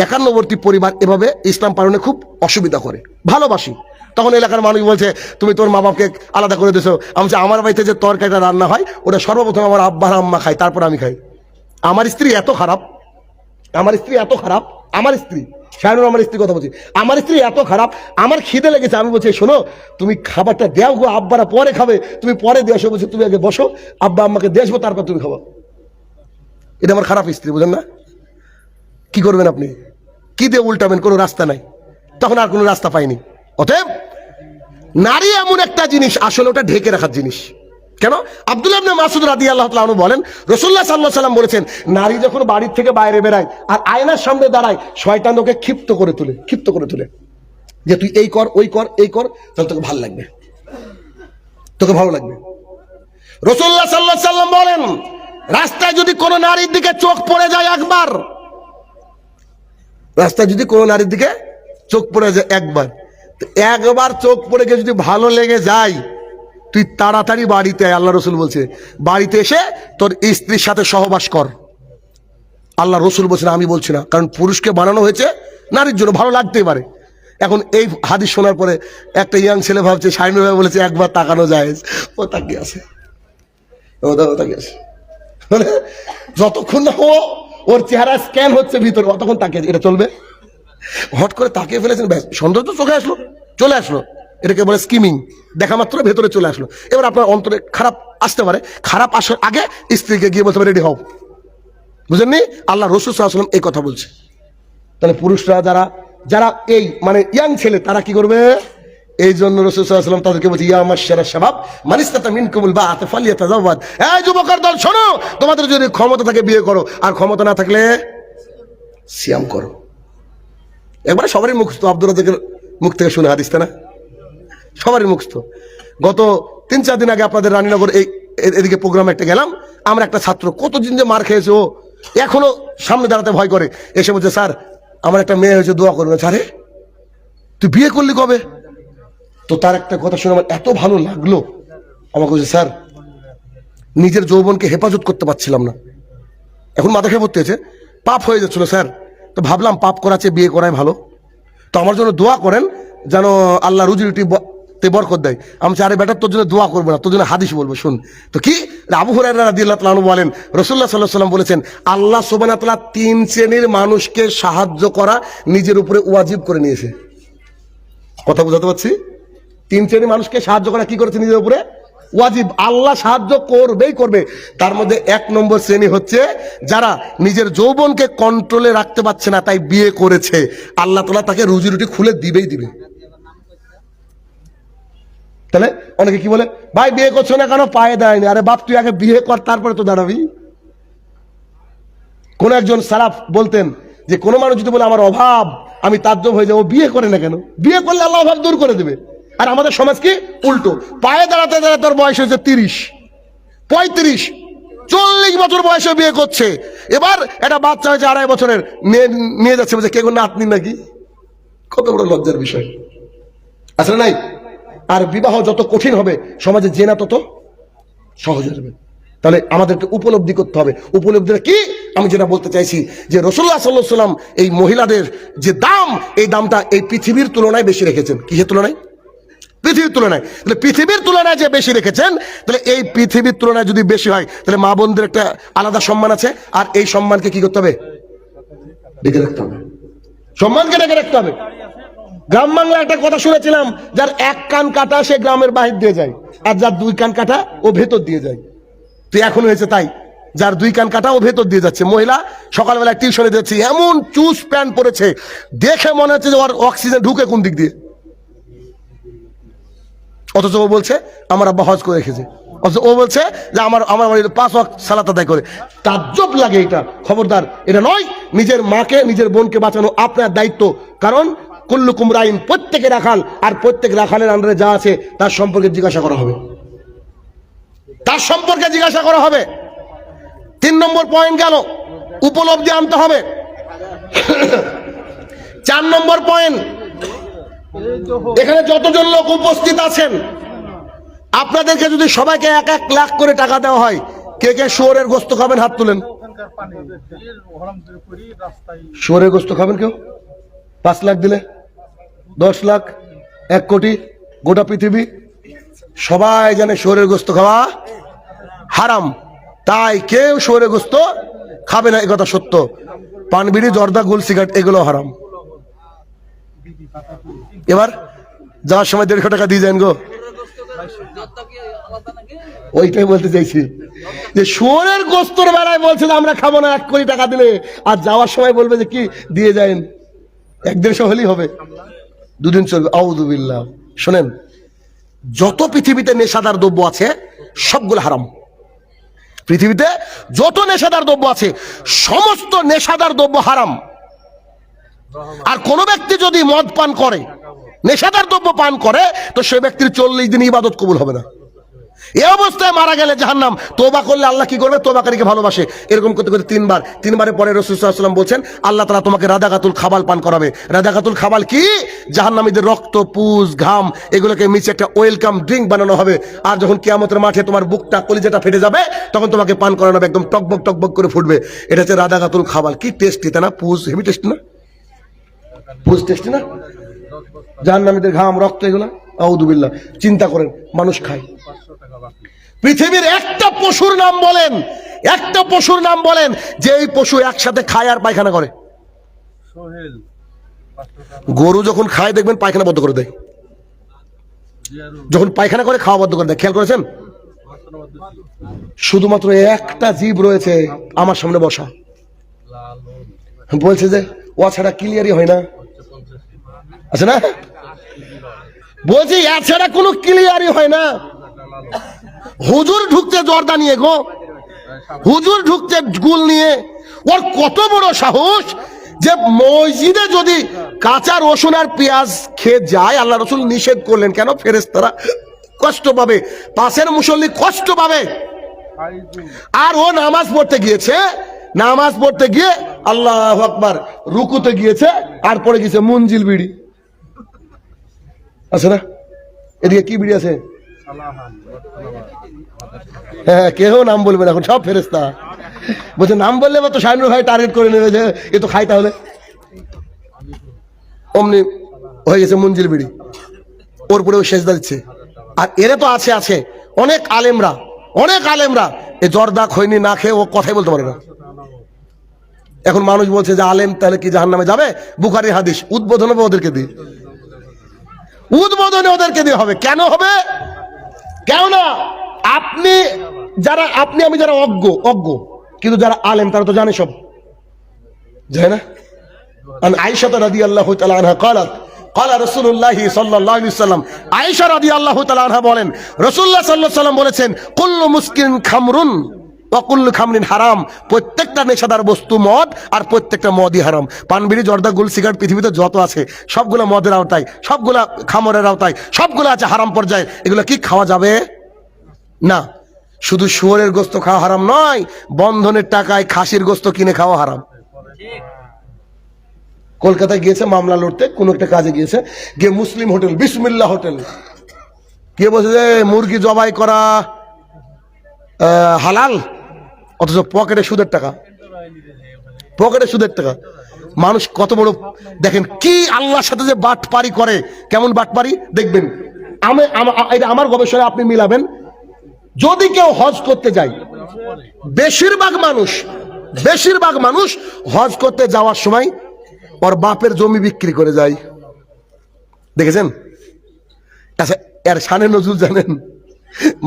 একান্নবর্তী পরিবার এভাবে ইসলাম পালনে খুব অসুবিধা করে। ভালোবাসি, তখন এলাকার মানুষ বলছে তুমি তোর মা বাপকে আলাদা করে দিয়েছো। আমি বলছি আমার বাড়িতে যে তরকারিটা রান্না হয় ওটা সর্বপ্রথম আমার আব্বা আম্মা খায়, তারপর আমি খাই। আমার স্ত্রী এত খারাপ, আমার স্ত্রী এত খারাপ, আমার স্ত্রী শায়নুর, আমার স্ত্রী কথা বলছি, আমার স্ত্রী এত খারাপ, আমার খিদে লেগেছে, আমি বলছি শোনো তুমি খাবারটা দেও গো, আব্বারা পরে খাবে, তুমি পরে দিয়ে আসো। বলছি তুমি আগে বসো, আব্বা আম্মাকে দিয়ে আসবো, তারপর তুমি খাবো। এটা আমার খারাপ স্ত্রী, বুঝেন না? কি করবেন আপনি? কি দিয়ে উল্টাবেন? কোনো রাস্তা নাই, তখন আর কোনো রাস্তা পাইনি। অতএব নারী এমন একটা জিনিস, আসলে ওটা ঢেকে রাখার জিনিস। কেন? আব্দুল্লাহ ইবনে মাসউদ রাদিয়াল্লাহু তাআলা আনহু বলেন রাসূলুল্লাহ সাল্লাল্লাহু আলাইহি ওয়াসাল্লাম বলেছেন, নারী যখন বাড়ির থেকে বাইরে বেরায় আর আয়নার সামনে দাঁড়ায়, শয়তান ওকে ক্ষিপ্ত করে তোলে যে তুই এই কর, ওই কর, এই কর, তাহলে তোকে ভালো লাগবে, তোকে ভালো লাগবে। রাসূলুল্লাহ সাল্লাল্লাহু আলাইহি ওয়াসাল্লাম বলেন, রাস্তায় যদি কোনো নারীর দিকে চোখ পড়ে যায় একবার, রাস্তায় যদি কোনো নারীর দিকে চোখ পড়ে যায় একবার চোখ পড়ে গিয়ে যদি ভালো লেগে যায়, তুই তাড়াতাড়ি বাড়িতে আয়। আল্লাহ রসুল বলছে বাড়িতে এসে তোর স্ত্রীর সাথে সহবাস কর। আল্লাহ রসুল বলছেন, আমি বলছি না, কারণ পুরুষকে বানানো হয়েছে নারীর জন্য, ভালো লাগতেই পারে। এখন এই হাদিস শোনার পরে একটা ইয়াং ছেলে ভাবছে শাইনুর ভাই বলেছে একবার তাকানো যায়, ও তাকিয়ে আছে, মানে যতক্ষণ না ওর চেহারা স্ক্যান হচ্ছে ভিতরে, অতক্ষণ তাকিয়ে আছে। এটা চলবে? হট করে তাকিয়ে ফেলেছেন, ব্যাস সৌন্দর্য চোখে আসলো, চলে আসলো, এটাকে বলে স্কিমিং। দেখা মাত্র ভেতরে চলে আসলো। এবার আপনার অন্তরে খারাপ আসতে পারে, খারাপ আসার আগে স্ত্রীকে গিয়ে বলতে পারে রেডি হও। বুঝেননি? আল্লাহ রাসূল সাল্লাল্লাহু আলাইহি ওয়াসাল্লাম এই কথা বলছে। তাহলে পুরুষরা যারা এই মানে ইয়াং ছেলে, তারা কি করবে? এই জন্য রাসূল সাল্লাল্লাহু আলাইহি ওয়াসাল্লাম তাদেরকে বলছে, ইয়া মাশশারা শাবাব মান ইসতাতা মিনকুমুল বাআতা ফালইয়াতাযাওয়াজ। এই যুবকের দল শোনো, তোমাদের যদি ক্ষমতা থাকে বিয়ে করো, আর ক্ষমতা না থাকলে সিয়াম করো। একবারে সবারই মুখস্থ, আব্দুর রাজ্জাকের মুখ থেকে শুনে হাদিসটা না, সবারই মুখস্থ। গত 3-4 দিন আগে আপনাদের রানীনগর এদিকে প্রোগ্রামে একটা গেলাম, আমরা একটা ছাত্র কতদিন যে মার খেয়েছে, ও এখনো সামনে দাঁড়াতে ভয় করে, এসে বলছে স্যার আমার একটা মেয়ে হয়েছে, দোয়া করবেন। আরে তুই বিয়ে করলি কবে? তো তার একটা কথা শুনে আমার এত ভালো লাগলো, আমাকে বলছে স্যার নিজের যৌবনকে হেফাজত করতে পারছিলাম না, এখন মাথা খেয়ে পড়তে হয়েছে, পাপ হয়ে যাচ্ছিল স্যার, তো ভাবলাম পাপ করার চেয়ে বিয়ে করাই ভালো, তো আমার জন্য দোয়া করেন যেন আল্লাহ রুজি রুটি বরকত দেয়। আমি আরে বেটা তোর জন্য দোয়া করবো না, তোর জন্য হাদিস বলবো, শুন। তো কি? আবু হুরায়রা রাদিয়াল্লাহু তাআলা আনহু বলেন রাসূলুল্লাহ সাল্লাল্লাহু আলাইহি ওয়াসাল্লাম বলেছেন, আল্লাহ সুবহানাহু ওয়া তাআলা 3 শ্রেণীর মানুষকে সাহায্য করা নিজের উপরে ওয়াজিব করে নিয়েছে। কথা বুঝাতে পারছি? 3 শ্রেণীর মানুষকে সাহায্য করা কি করেছে নিজের উপরে? ওয়াজিব। আল্লাহ সাহায্য করবেই করবে। তার মধ্যে 1 নম্বর শ্রেণী হচ্ছে যারা নিজের যৌবনকে কন্ট্রোলে রাখতে পারছে না, তাই বিয়ে করেছে, আল্লাহ তাআলা তাকে রুজি রুটি খুলে দিবেই দিবে। তাহলে অনেকে কি বলে, ভাই বিয়ে করছো না কেন? পায়ে দাঁড়ায়নি। আরে বাপ তুই আগে বিয়ে কর, তারপরে তো দাঁড়াবি। কোন একজন সালাফ বলতেন যে কোন মানুষ যদি বলে আমার অভাব, আমি তাজ্জব হয়ে যাবো, বিয়ে করে না কেন? বিয়ে করলে আল্লাহ অভাব দূর করে দেবে। আর আমাদের সমাজ কি উল্টো, পায়ে দাঁড়াতে দাঁড়াতে তোর বয়স হয়েছে 30, 35, 40 বছর বয়সে বিয়ে করছে। এবার একটা বাচ্চা হয়েছে 2.5 বছরের, নিয়ে যাচ্ছে, বলছে কে কোন নাতনি নাকি। কত বড় লজ্জার বিষয়, আসলে নাই? আর বিবাহ যত কঠিন হবে সমাজে জেনা তত সহজ হবে। তাহলে আমাদেরকে উপলব্ধি করতে হবে। উপলব্ধিটা কি? আমি যেটা বলতে চাইছি যে রাসূলুল্লাহ সাল্লাল্লাহু আলাইহি ওয়াসাল্লাম এই মহিলাদের যে দাম, এই দামটা এই পৃথিবীর তুলনায় বেশি রেখেছেন। কিসের তুলনায়? পৃথিবীর তুলনায়। তাহলে পৃথিবীর তুলনায় যে বেশি রেখেছেন, তাহলে এই পৃথিবীর তুলনায় যদি বেশি হয়, তাহলে মা বোনদের একটা আলাদা সম্মান আছে। আর এই সম্মানকে কি করতে হবে? ডেকে রাখতে হবে। সম্মানকে ডেকে রাখতে হবে। গ্রাম বাংলা একটা কথা শুনেছিলাম, যার 1 কান কাটা সে গ্রামের বাহির দিয়ে যায়, আর যার 2 কান কাটা ও ভেতর দিয়ে যায়। তো এখন হয়েছে তাই, যার 2 কান কাটা ও ভেতর দিয়ে যাচ্ছে। মহিলা সকালবেলা টিউশনে যাচ্ছে, এমন চুজ প্যান্ট পরেছে, দেখে মনে হচ্ছে যে ওর অক্সিজেন ঢুকে কোন দিক দিয়ে। অথচ ও বলছে আমার আব্বা হজ করে রেখেছে, অথচ ও বলছে যে আমার বাড়িতে 5 ওয়াক্ত সালাত আদায় করে। তাজ্জব লাগে এটা। খবরদার, এটা নয়। নিজের মাকে নিজের বোনকে বাঁচানো আপনার দায়িত্ব। কারণ কুল্লুকুম রাইন, প্রত্যেকে রাখাল, আর প্রত্যেক রাখালের আন্ডারে যা আছে তার সম্পর্কে জিজ্ঞাসা করা হবে, তার সম্পর্কে জিজ্ঞাসা করা হবে। 3 নম্বর পয়েন্ট গেল, উপলব্ধি আনতে হবে। 4 নম্বর পয়েন্ট, এখানে যতজন লোক উপস্থিত আছেন আপনাদেরকে যদি সবাইকে 1 লাখ করে টাকা দেওয়া হয়, কে কে শুয়োরের গোস্ত খাবেন? হাত তুলেন। শুয়োরের গোস্ত খাবেন কেউ? 5 লাখ দিলে, 10 লাখ, 1 কোটি, গোটা পৃথিবী সবাই জানে শুয়োরের গোস্ত খাওয়া হারাম, তাই কেউ শুয়োরের গোস্ত খাবে না, একথা সত্য। পান, বিড়ি, জর্দা, গুল, সিগারেট এগুলো হারাম। এবার যাওয়ার সময় 150 টাকা দিয়ে যান গো। ওইটাই বলতে চাইছি যে শুয়োরের গোস্তর বেলায় বলছে আমরা খাবো না 1 কোটি টাকা দিলে, আর যাওয়ার সময় বলবে যে কি দিয়ে যান, 1-150 হলেই হবে, 2 দিন চলবে। আউযুবিল্লাহ। শোনেন, যত পৃথিবীতে নেশাদার দ্রব্য আছে সবগুলো হারাম। পৃথিবীতে যত নেশাদার দ্রব্য আছে সমস্ত নেশাদার দ্রব্য হারাম। আর কোন ব্যক্তি যদি মদ পান করে, নেশাদার দ্রব্য পান করে, তো সে ব্যক্তির 40 দিন ইবাদত কবুল হবে না। এই অবস্থায় মারা গেলে জাহান্নাম। তওবা করলে আল্লাহ কি করবে? তওবাকারীকে ভালোবাসে। এরকম করতে করতে 3 বার, 3 বারের পরে রাসূল সাল্লাল্লাহু আলাইহি ওয়াসাল্লাম বলছেন আল্লাহ তাআলা তোমাকে রাদাকাতুল খাবাল পান করাবে। রাদাকাতুল খাবাল কি? জাহান্নামীদের রক্ত, পুজ, ঘাম এগুলোকে মিশে একটা ওয়েলকাম ড্রিঙ্ক বানানো হবে। আর যখন কিয়ামতের মাঠে তোমার বুকটা, কলিজাটা ফেটে যাবে, তখন তোমাকে পান করানো হবে, একদম টকবক টকবক করে ফুটবে। এটা হচ্ছে রাদাকাতুল খাবাল। কি টেস্টি, তাই না? পুজ হেভি টেস্টি না? পুজ টেস্টি না? জাহান্নামীদের ঘাম, রক্ত এগুলো আউযুবিল্লাহ। চিন্তা করেন, মানুষ খায়। পৃথিবীর একটা পশুর নাম বলেন, একটা পশুর নাম বলেন যে এই পশু একসাথে খায় আর পায়খানা করে। গরু যখন খায় দেখবেন পায়খানা বন্ধ করে দেয়, যখন পায়খানা করে খাওয়া বন্ধ করে দেয়। খেয়াল করেছেন? শুধুমাত্র একটা জীব রয়েছে আমার সামনে বসা, বলছে যে ও ছাড়া ক্লিয়ারই হয় না, আছে না? বলছি এছাড়া কোনো ক্লিয়ারই হয় না। হুজুর ঢুকতে জর্দা নিয়ে গো, হুজুর ঢুকতে গুল নিয়ে। ওর কত বড় সাহস যে মসজিদে যদি কাঁচা রসুন আর পেঁয়াজ খেয়ে যায়, আল্লাহ রাসূল নিষেধ করলেন। কেন? ফেরেশতারা কষ্ট পাবে, পাশের মুসল্লি কষ্ট পাবে। আর ও নামাজ পড়তে গিয়েছে, নামাজ পড়তে গিয়ে আল্লাহু আকবার রুকুতে গিয়েছে, আর পড়ে গিয়েছে মঞ্জিল বিড়ি, আছে না? এদিকে কি বিড়ি আছে? হ্যাঁ, কেউ নাম বলবে না এখন, সব ফেরেশতা। বলছে নাম বললে তো শাহিনুর ভাই টার্গেট করে নেবে যে এ তো খাই, তাহলে অমনি হয়ে গেছে মঞ্জিল বিড়ি, ওর পরে ও সেজদা দিচ্ছে। আর এরা তো আছে অনেক আলেমরা, অনেক আলেমরা এ জর্দা খৈনি না খেয়ে ও কথাই বলতে পারে না। এখন মানুষ বলছে যে আলেম তাহলে কি জাহান্নামে যাবে? বুখারী হাদিস, উদ্বোধন হবে ওদেরকে দিয়ে, উদ্বোধনে ওদেরকে দিয়ে হবে। কেন হবে? কেননা আপনি যারা, আপনি আমি যারা অজ্ঞ, কিন্তু যারা আলেম তারা তো জানে সব, জানে না? আয়েশা রাদিয়াল্লাহু তাআলা আনহা قالت قال رسول الله صلى الله عليه وسلم, আয়েশা রাদিয়াল্লাহু তাআলা আনহা বলেন রাসূলুল্লাহ সাল্লাল্লাহু আলাইহি ওয়াসাল্লাম বলেছেন কুল্লু মুসকিরিন খামরুন ওয়া কুল্লু খামরিন হারাম। প্রত্যেকটা নেশাদার বস্তু মদ, আর প্রত্যেকটা মদই হারাম। পান, বিড়ি, জর্দা, গুল, সিগারেট পৃথিবীতে যত আছে সবগুলো মদের আওতায়, সবগুলা খামরের আওতায়, সবগুলো আছে হারাম পর্যায়ে। এগুলো কি খাওয়া যাবে না? শুধু শুয়োরের গোস্ত খাওয়া হারাম নয়, বন্ধনের টাকায় খাসির গোস্ত কিনে খাওয়া হারাম। কলকাতায় গিয়েছে মামলা লড়তে, কোন একটা কাজে গিয়েছে, গিয়ে মুসলিম হোটেল, বিসমিল্লাহ হোটেল, কে বলছে যে মুরগি জবাই করা হালাল, অথচ পকেটে সুদের টাকা, পকেটে সুদের টাকা। মানুষ কত বড় দেখেন, কি আল্লাহর সাথে যে বাটপারি করে, কেমন বাটপারি দেখবেন। আমার গবেষণা আপনি মিলাবেন, যদি কেউ হজ করতে যায়, বেশিরভাগ মানুষ হজ করতে যাওয়ার সময় ওর বাপের জমি বিক্রি করে যায়, দেখেছেন? আচ্ছা, এর শানে নজরুল জানেন?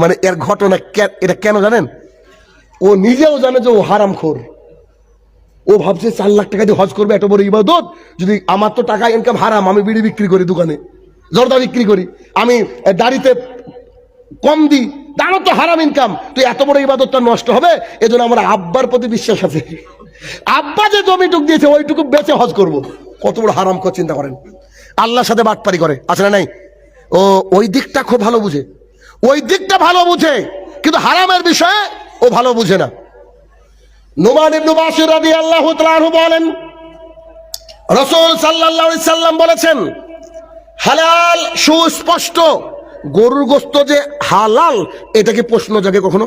মানে এর ঘটনা এটা কেন জানেন? ও নিজেও জানে যে ও হারামখোর। ও ভাবছে 4 লাখ টাকা দিয়ে হজ করবে, এত বড় ইবাদত, যদি আমার তো টাকা ইনকাম হারাম, আমি বিড়ি বিক্রি করি দোকানে, জর্দা বিক্রি করি, আমি দাড়িতে কম দিই, তারও তো হারাম ইনকাম, তো এত বড় ইবাদতটা নষ্ট হবে। এজন্য আমার আব্বার প্রতি বিশ্বাস আছে, আব্বা যে জমিটুক দিয়েছে ওইটুকু বেচে হজ করব। কত বড় হারাম কর চিন্তা করেন, আল্লাহর সাথে বাটপারি করে, আছে না নাই? ও ওই দিকটা খুব ভালো বুঝে, ওই দিকটা ভালো বুঝে, কিন্তু হারামের বিষয়ে ও ভালো বুঝে না। নুমান ইবনে বাশির রাদিয়াল্লাহু তাআলা আনহু বলেন, রাসূল সাল্লাল্লাহু আলাইহি সাল্লাম বলেছেন, হালাল সুস্পষ্ট গরুর গোশত যে হালাল, এটা কি প্রশ্ন জাগে কখনো?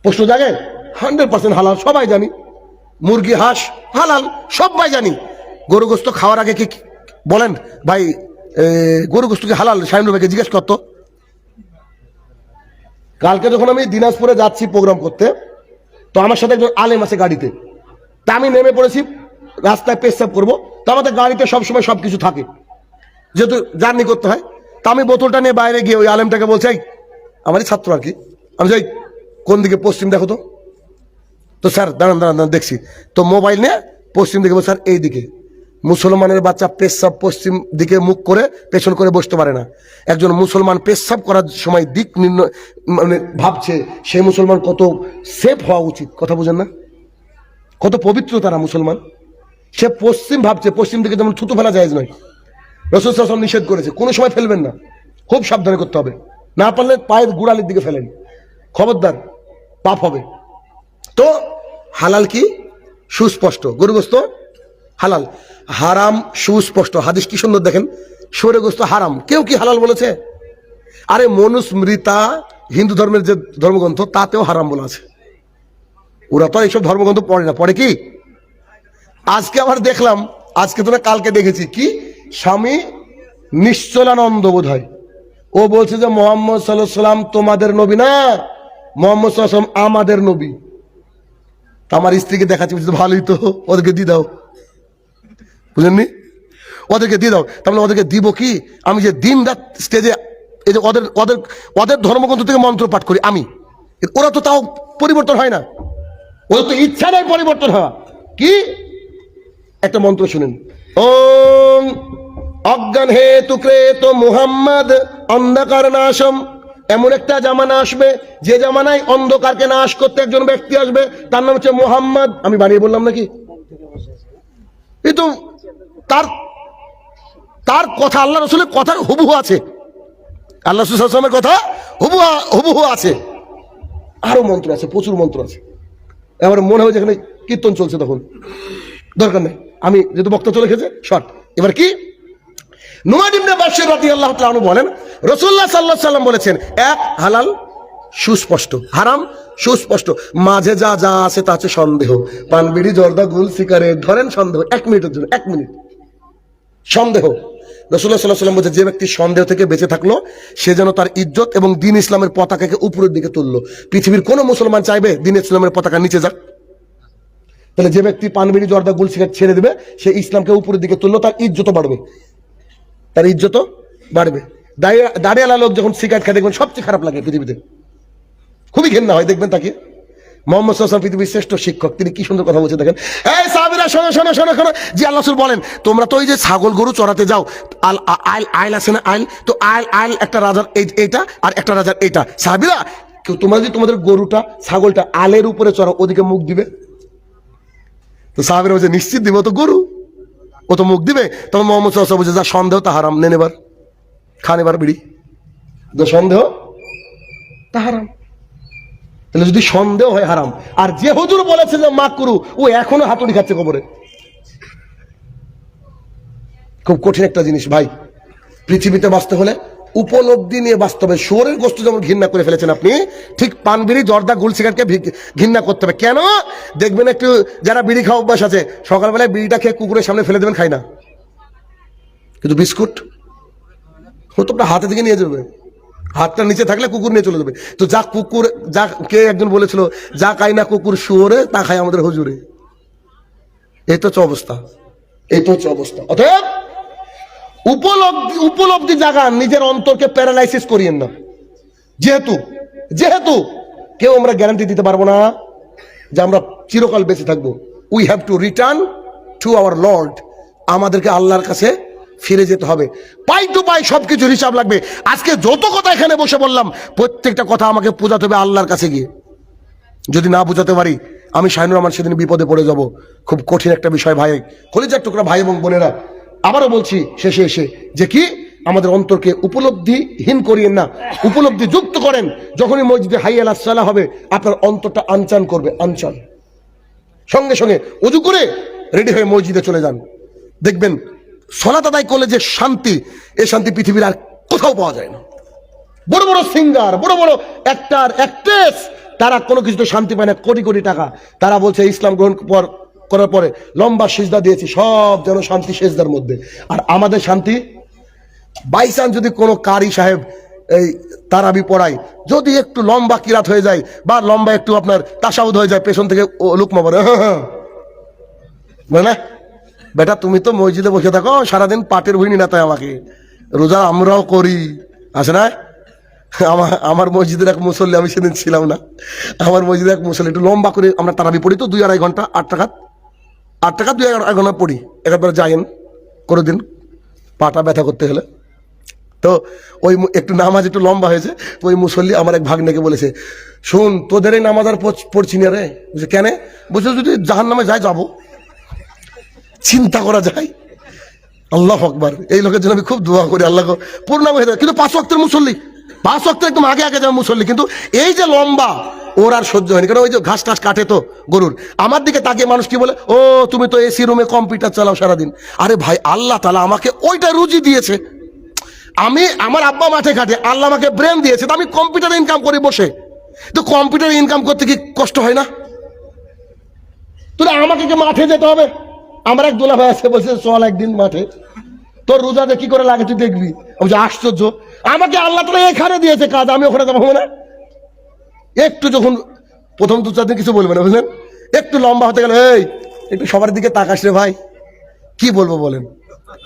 প্রশ্ন জাগে? 100% হালাল, সবাই জানি। মুরগি হাঁস হালাল, সবাই জানি। গরু গোশত খাওয়ার আগে কি বলেন ভাই, গরু গোশত কি হালাল? শাহিনুর ভাইকে জিজ্ঞেস করতো। কালকে যখন আমি দিনাজপুরে যাচ্ছি প্রোগ্রাম করতে, তো আমার সাথে একজন আলেম আছে গাড়িতে, তা আমি নেমে পড়েছি, রাস্তায় পেশাব করবো, তো আমাদের গাড়িতে সবসময় সবকিছু থাকে, যেহেতু জার্নি করতে হয়। তা আমি বোতলটা নিয়ে বাইরে গিয়ে ওই আলেমটাকে বলছি, আমারই ছাত্র আর কি, আমি যাই কোন দিকে, পশ্চিম দেখো তো। তো স্যার দাঁড়ান দাঁড়ান দাঁড়ান দেখছি, তো মোবাইল নিয়ে পশ্চিম দিকে, স্যার এই দিকে। মুসলমানের বাচ্চা পেশাব পশ্চিম দিকে মুখ করে পেছন করে বসতে পারে না। একজন মুসলমান পেশাব করার সময় দিক নির্ণয় মানে ভাবছে, সেই মুসলমান কত সেফ হওয়া উচিত, কথা বুঝেন না? কত পবিত্র তারা মুসলমান। সে পশ্চিম ভাবছে, পশ্চিম দিকে যেমন থুতু ফেলা জায়েজ নয়, রাসূল সাল্লাল্লাহু আলাইহি ওয়াসাল্লাম নিষেধ করেছে, কোনো সময় ফেলবেন না, খুব সাবধানে করতে হবে, না পারলে পায়ের গোড়ালির দিকে ফেলেন, খবরদার পাপ হবে। তো হালাল কি সুস্পষ্ট, গরু গোশত হালাল, হারাম সুস্পষ্ট। হাদিস কি সুন্দর দেখেন, শুয়োরের গোশত হারাম, কেউ কি হালাল বলেছে? আরে মনুস্মৃতা হিন্দু ধর্মের যে ধর্মগ্রন্থ, তাতেও হারাম বলা আছে। ওরা তো এইসব ধর্মগ্রন্থ পড়ে না, পড়ে কি? আজকে আবার দেখলাম, আজকে তো না কালকে দেখেছি, কি স্বামী নিশ্চলানন্দ বোধ হয়, ও বলছে যে মুহাম্মদ সাল্লাল্লাহু আলাইহি সাল্লাম তোমাদের নবী না, মুহাম্মদ সাল্লাল্লাহু আলাইহি সাল্লাম আমাদের নবী। আমার স্ত্রীকে দেখাচ্ছি, ভালোই তো, ওদেরকে দিয়ে দাও, বুঝলেননি? ওদেরকে দিয়ে দাও। তাহলে ওদেরকে দিব কি? আমি যে দিন রাত স্টেজে এই যে ওদের ওদের ওদের ধর্মগ্রন্থ থেকে মন্ত্র পাঠ করি আমি, ওরা তো তাও পরিবর্তন হয় না, ওদের তো ইচ্ছা নেই পরিবর্তন হওয়া। কি একটা মন্ত্র শুনেন, ওম অজ্ঞান হে তুকরে তো মুহাম্মদ অন্ধকার নাশম। এমন একটা জামানা আসবে যে জামানায় অন্ধকারকে নাশ করতে একজন ব্যক্তি আসবে, তার নাম হচ্ছে মুহাম্মদ। আমি বানিয়ে বললাম নাকি? এই তো তার তার কথা, আল্লাহ রসুলের কথা হুবহু আছে, আল্লাহ রাসূল সাল্লাল্লাহু আলাইহি ওয়াসাল্লামের কথা হুবহু আছে। আরো মন্ত্র আছে, প্রচুর মন্ত্র আছে। এবার মনে হয় যেখানে কীর্তন চলছে, তখন দরকার নেই, আমি যেহেতু বক্তা চলে গেছে শর্ট। এবার কি, নুমান ইবনে বাশির রাদিয়াল্লাহু তাআলা আনহু বলেন, রাসূলুল্লাহ সাল্লাল্লাহু আলাইহি ওয়াসাল্লাম বলেছেন, এক হালাল সুস্পষ্ট, হারাম সুস্পষ্ট, মাঝে যা যা আছে তা হচ্ছে সন্দেহ। পান বিড়ি জর্দা গুল সিগারেট ধরেন সন্দেহ, 1 মিনিটের জন্য, 1 মিনিট সন্দেহ। রাসূলুল্লাহ সাল্লাল্লাহু আলাইহি ওয়াসাল্লাম বলছে, যে ব্যক্তি সন্দেহ থেকে বেঁচে থাকলো, সে যেন তার ইজ্জত এবং দ্বীন ইসলামের পতাকাকে উপরের দিকে তুললো। পৃথিবীর কোন মুসলমান চাইবে দ্বীন ইসলামের পতাকা নিচে যাক? তাহলে যে ব্যক্তি পান বিড়ি জর্দা গুল সিগারেট ছেড়ে দেবে, সে ইসলামকে উপরের দিকে তুললো, তার ইজ্জত বাড়বে, তার ইজ্জত বাড়বে। দাড়িওয়ালা লোক যখন সিগারেট খায় দেখবেন সবচেয়ে খারাপ লাগে পৃথিবীতে, খুবই ঘেন্না হয়, দেখবেন তাকে। মুহাম্মদ সাল্লাল্লাহু আলাইহি ওয়াসাল্লাম পৃথিবীর শ্রেষ্ঠ শিক্ষক, তিনি কি সুন্দর কথা বলছে দেখেন। এই সাহাবীরা শোনো শোনো শোনো শোনো, যে আল্লাহ রাসূল বলেন, তোমরা তো ওই যে ছাগল গরু চড়াতে যাও, আইল আছে না, আইল, তো আইল একটা রাজার এইটা আর একটা রাজার এইটা। সাহাবীরা, কেউ তোমরা যদি তোমাদের গরুটা ছাগলটা আলের উপরে চড়াও, ওদিকে মুখ দিবে? তো সাহাবীরা বলছে, নিশ্চিত দিবে, ও তো গরু, ও তো মুখ দিবে। তখন মুহাম্মদ সাল্লাল্লাহু আলাইহি ওয়াসাল্লাম বলছে, যা সন্দেহ তা হারাম, নেন এবার খান এবার বিড়ি, সন্দেহ তা হারাম। তাহলে যদি সন্দেহ হয় হারাম, আর যে হুজুর বলেছে যে মাকরু, ও এখনো হাতুড়ি খাচ্ছে কবরে। খুব কঠিন একটা জিনিস ভাই, পৃথিবীতে বাঁচতে হলে উপলব্ধি নিয়ে বাঁচতে হবে। শুয়োরের গোশত যেমন ঘৃণা করে ফেলেছেন আপনি, ঠিক পান বিড়ি জর্দা গুল সিগারেটকে ঘৃণা করতে হবে। কেন? দেখবেন একটু যারা বিড়ি খাওয়া অভ্যাস আছে, সকালবেলায় বিড়িটা খেয়ে কুকুরের সামনে ফেলে দেবেন, খায় না, কিন্তু বিস্কুট ও তো আপনার হাতে থেকে নিয়ে যাবে, হাতটা নিচে থাকলে কুকুর নিয়ে চলে যাবে। তো যা কুকুর, যা কে একজন বলেছিল, যা খায় না কুকুর শুয়োরে, তা খায় আমাদের হুজুরে। এই তো হচ্ছে অবস্থা, এই তো হচ্ছে অবস্থা। অতএব উপলব্ধি জায়গা, নিজের অন্তরকে প্যারালাইসিস করিয়েন না। যেহেতু কেউ আমরা গ্যারান্টি দিতে পারবো না যে আমরা চিরকাল বেঁচে থাকবো। We have to return to our Lord. আমাদেরকে আল্লাহর কাছে ফিরে যেতে হবে। পাই টু পাই সবকিছুর হিসাব লাগবে। আজকে যত কথা এখানে বসে বললাম, প্রত্যেকটা কথা আমাকে বোঝাতে হবে আল্লাহর কাছে গিয়ে। যদি না বোঝাতে পারি, আমি শাহিনুর রহমান সেদিন বিপদে পড়ে যাব। খুব কঠিন একটা বিষয় ভাই, কলিজার টুকরা ভাই এবং বোনেরা, আবারও বলছি শেষে এসে যে কি আমাদের অন্তরকে উপলব্ধিহীন করিয়েন না, উপলব্ধি যুক্ত করেন। যখনই মসজিদে হাইয়া আলাস সালাহ হবে, আপনার অন্তরটা আনচান করবে, আনচান। সঙ্গে সঙ্গে উজু করে রেডি হয়ে মসজিদে চলে যান। দেখবেন সালাত আদায় করলে যে শান্তি, এই শান্তি পৃথিবীর আর কোথাও পাওয়া যায় না। বড় বড় সিঙ্গার, বড় বড় অ্যাক্টর, অ্যাক্ট্রেস, তারা কোনো কিছুতে শান্তি পায় না। কোটি কোটি টাকা তারা বলছে ইসলাম গ্রহণ করার পরে লম্বা সিজদা দিয়েছি, সব যেন শান্তি সিজদার মধ্যে। আর আমাদের শান্তি, বাইচান্স যদি কোনো কারি সাহেব এই তারাবি পড়ায়, যদি একটু লম্বা কিরাত হয়ে যায় বা লম্বা একটু আপনার তাসাউদ হয়ে যায়, পেছন থেকে লুকমা বলে না বেটা তুমি তো মসজিদে বসে থাকো সারাদিন, পাটের ভুঁই না তাই আমাকে, রোজা আমরাও করি, আছে না? আমার মসজিদের এক মুসল্লি, আমি সেদিন ছিলাম না, আমার মসজিদের এক মুসল্লি একটু লম্বা করে, আমরা তারাবি পড়ি তো 2-2.5 ঘন্টা, 8 টাকা 2-1.5 ঘন্টা পড়ি, একবার যাইন করে দিন পাটা ব্যথা করতে হলে। তো ওই একটু নামাজ একটু লম্বা হয়েছে, তো ওই মুসল্লি আমার এক ভাগ্নেকে বলেছে, শুন তোদের এই নামাজ আর পড়ছি না রে। বুঝছে কেন? বুঝছো যদি জাহান্নামে যায় যাবো, চিন্তা করা যায়। আল্লাহু আকবার। এই লোকের জন্য আমি খুব দোয়া করি, আল্লাহ পূর্ণাঙ্গ হয়ে যায়। কিন্তু 5 ওয়াক্তের মুসল্লি, 5 ওয়াক্তের একদম আগে আগে যাবে মুসল্লি, কিন্তু এই যে লম্বা ওর আর সহ্য হয়নি। কারণ ওই যে ঘাস টাস কাটে তো গরুর। আমার দিকে তাকিয়ে মানুষ কি বলে, ও তুমি তো এসি রুমে কম্পিউটার চালাও সারাদিন। আরে ভাই, আল্লাহ তাআলা আমাকে ওইটা রুজি দিয়েছে। আমার আব্বা মাঠে ঘাটে, আল্লাহ আমাকে ব্রেন দিয়েছে, তো আমি কম্পিউটারে ইনকাম করি বসে। তো কম্পিউটারে ইনকাম করতে কি কষ্ট হয় না? আমাকে কি মাঠে যেতে হবে? আমার এক দোলা ভাই আছে, বলছে চল একদিন মাঠে, তোর রোজাতে কি করে লাগে তুই দেখবি। আমি আশ্চর্য, আমাকে আল্লাহ তাআলা এখানে দিয়েছে কাজ, আমি ওখানে যাবো না? একটু যখন প্রথম 2-4 দিন কিছু বলবে না, বুঝলেন, একটু লম্বা হতে গেলে এই একটু সবার দিকে তাকাস রে ভাই, কি বলবো বলেন?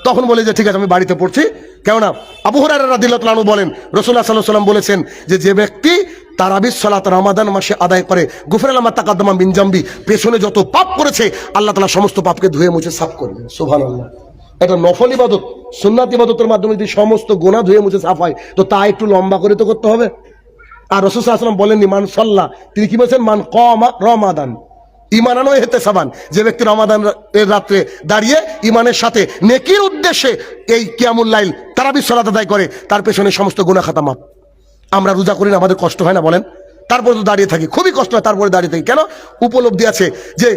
তখন বলে যে ঠিক আছে আমি বাড়িতে পড়ছি। কেননা আবু হুরায়রা রাদিয়াল্লাহু তাআলা বলেন রাসূলুল্লাহ সাল্লাল্লাহু আলাইহি ওয়াসাল্লাম বলেছেন যে ব্যক্তি তারাবির সালাত রমাদান মাসে আদায় করে, গুফিরা লাহু মা তাকাদ্দামা মিন জামবি, পেছনে যত পাপ করেছে আল্লাহ তাআলা সমস্ত পাপকে ধুয়ে মুছে সাফ করবেন। সুবহানাল্লাহ। এটা নফল ইবাদত, সুন্নাত ইবাদতের মাধ্যমে যদি সমস্ত গুনাহ ধুয়ে মুছে সাফ হয়, তো তা একটু লম্বা করে তো করতে হবে। আর রাসূল সাল্লাল্লাহু আলাইহি ওয়াসাল্লাম বলেননি মান সাল্লাহ, তিনি কি বলেছেন? মান কামা রমাদান ঈমানান ওয়া ইহতিসাবান, যে ব্যক্তি রমাদান এর রাতে দাঁড়িয়ে ঈমানের সাথে নেকির উদ্দেশ্যে এই কিয়ামুল লাইল তারাবির সালাত আদায় করে, তার পেছনে সমস্ত গুনাহ খাতা মাপ। আমরা রোজা করি না, আমাদের কষ্ট হয় না বলেন? তারপরে তো দাঁড়িয়ে থাকি, খুবই কষ্ট হয়, তারপরে দাঁড়িয়ে থাকি। কেন? উপলব্ধি আছে যে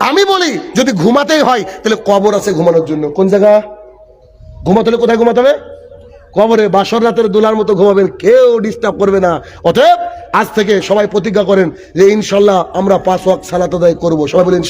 আমি বলি যদি ঘুমাতেই হয় তাহলে কবর আছে ঘুমানোর জন্য। কোন জায়গা? ঘুমাতে হলে কোথায় ঘুমাতে হবে? কবরে। বাসর রাতের দোলার মতো ঘুমাবেন, কেউ ডিস্টার্ব করবে না। অতএব আজ থেকে সবাই প্রতিজ্ঞা করেন যে ইনশাল্লাহ আমরা 5 ওয়াক্ত সালাত আদায় করবো। সবাই বলেন।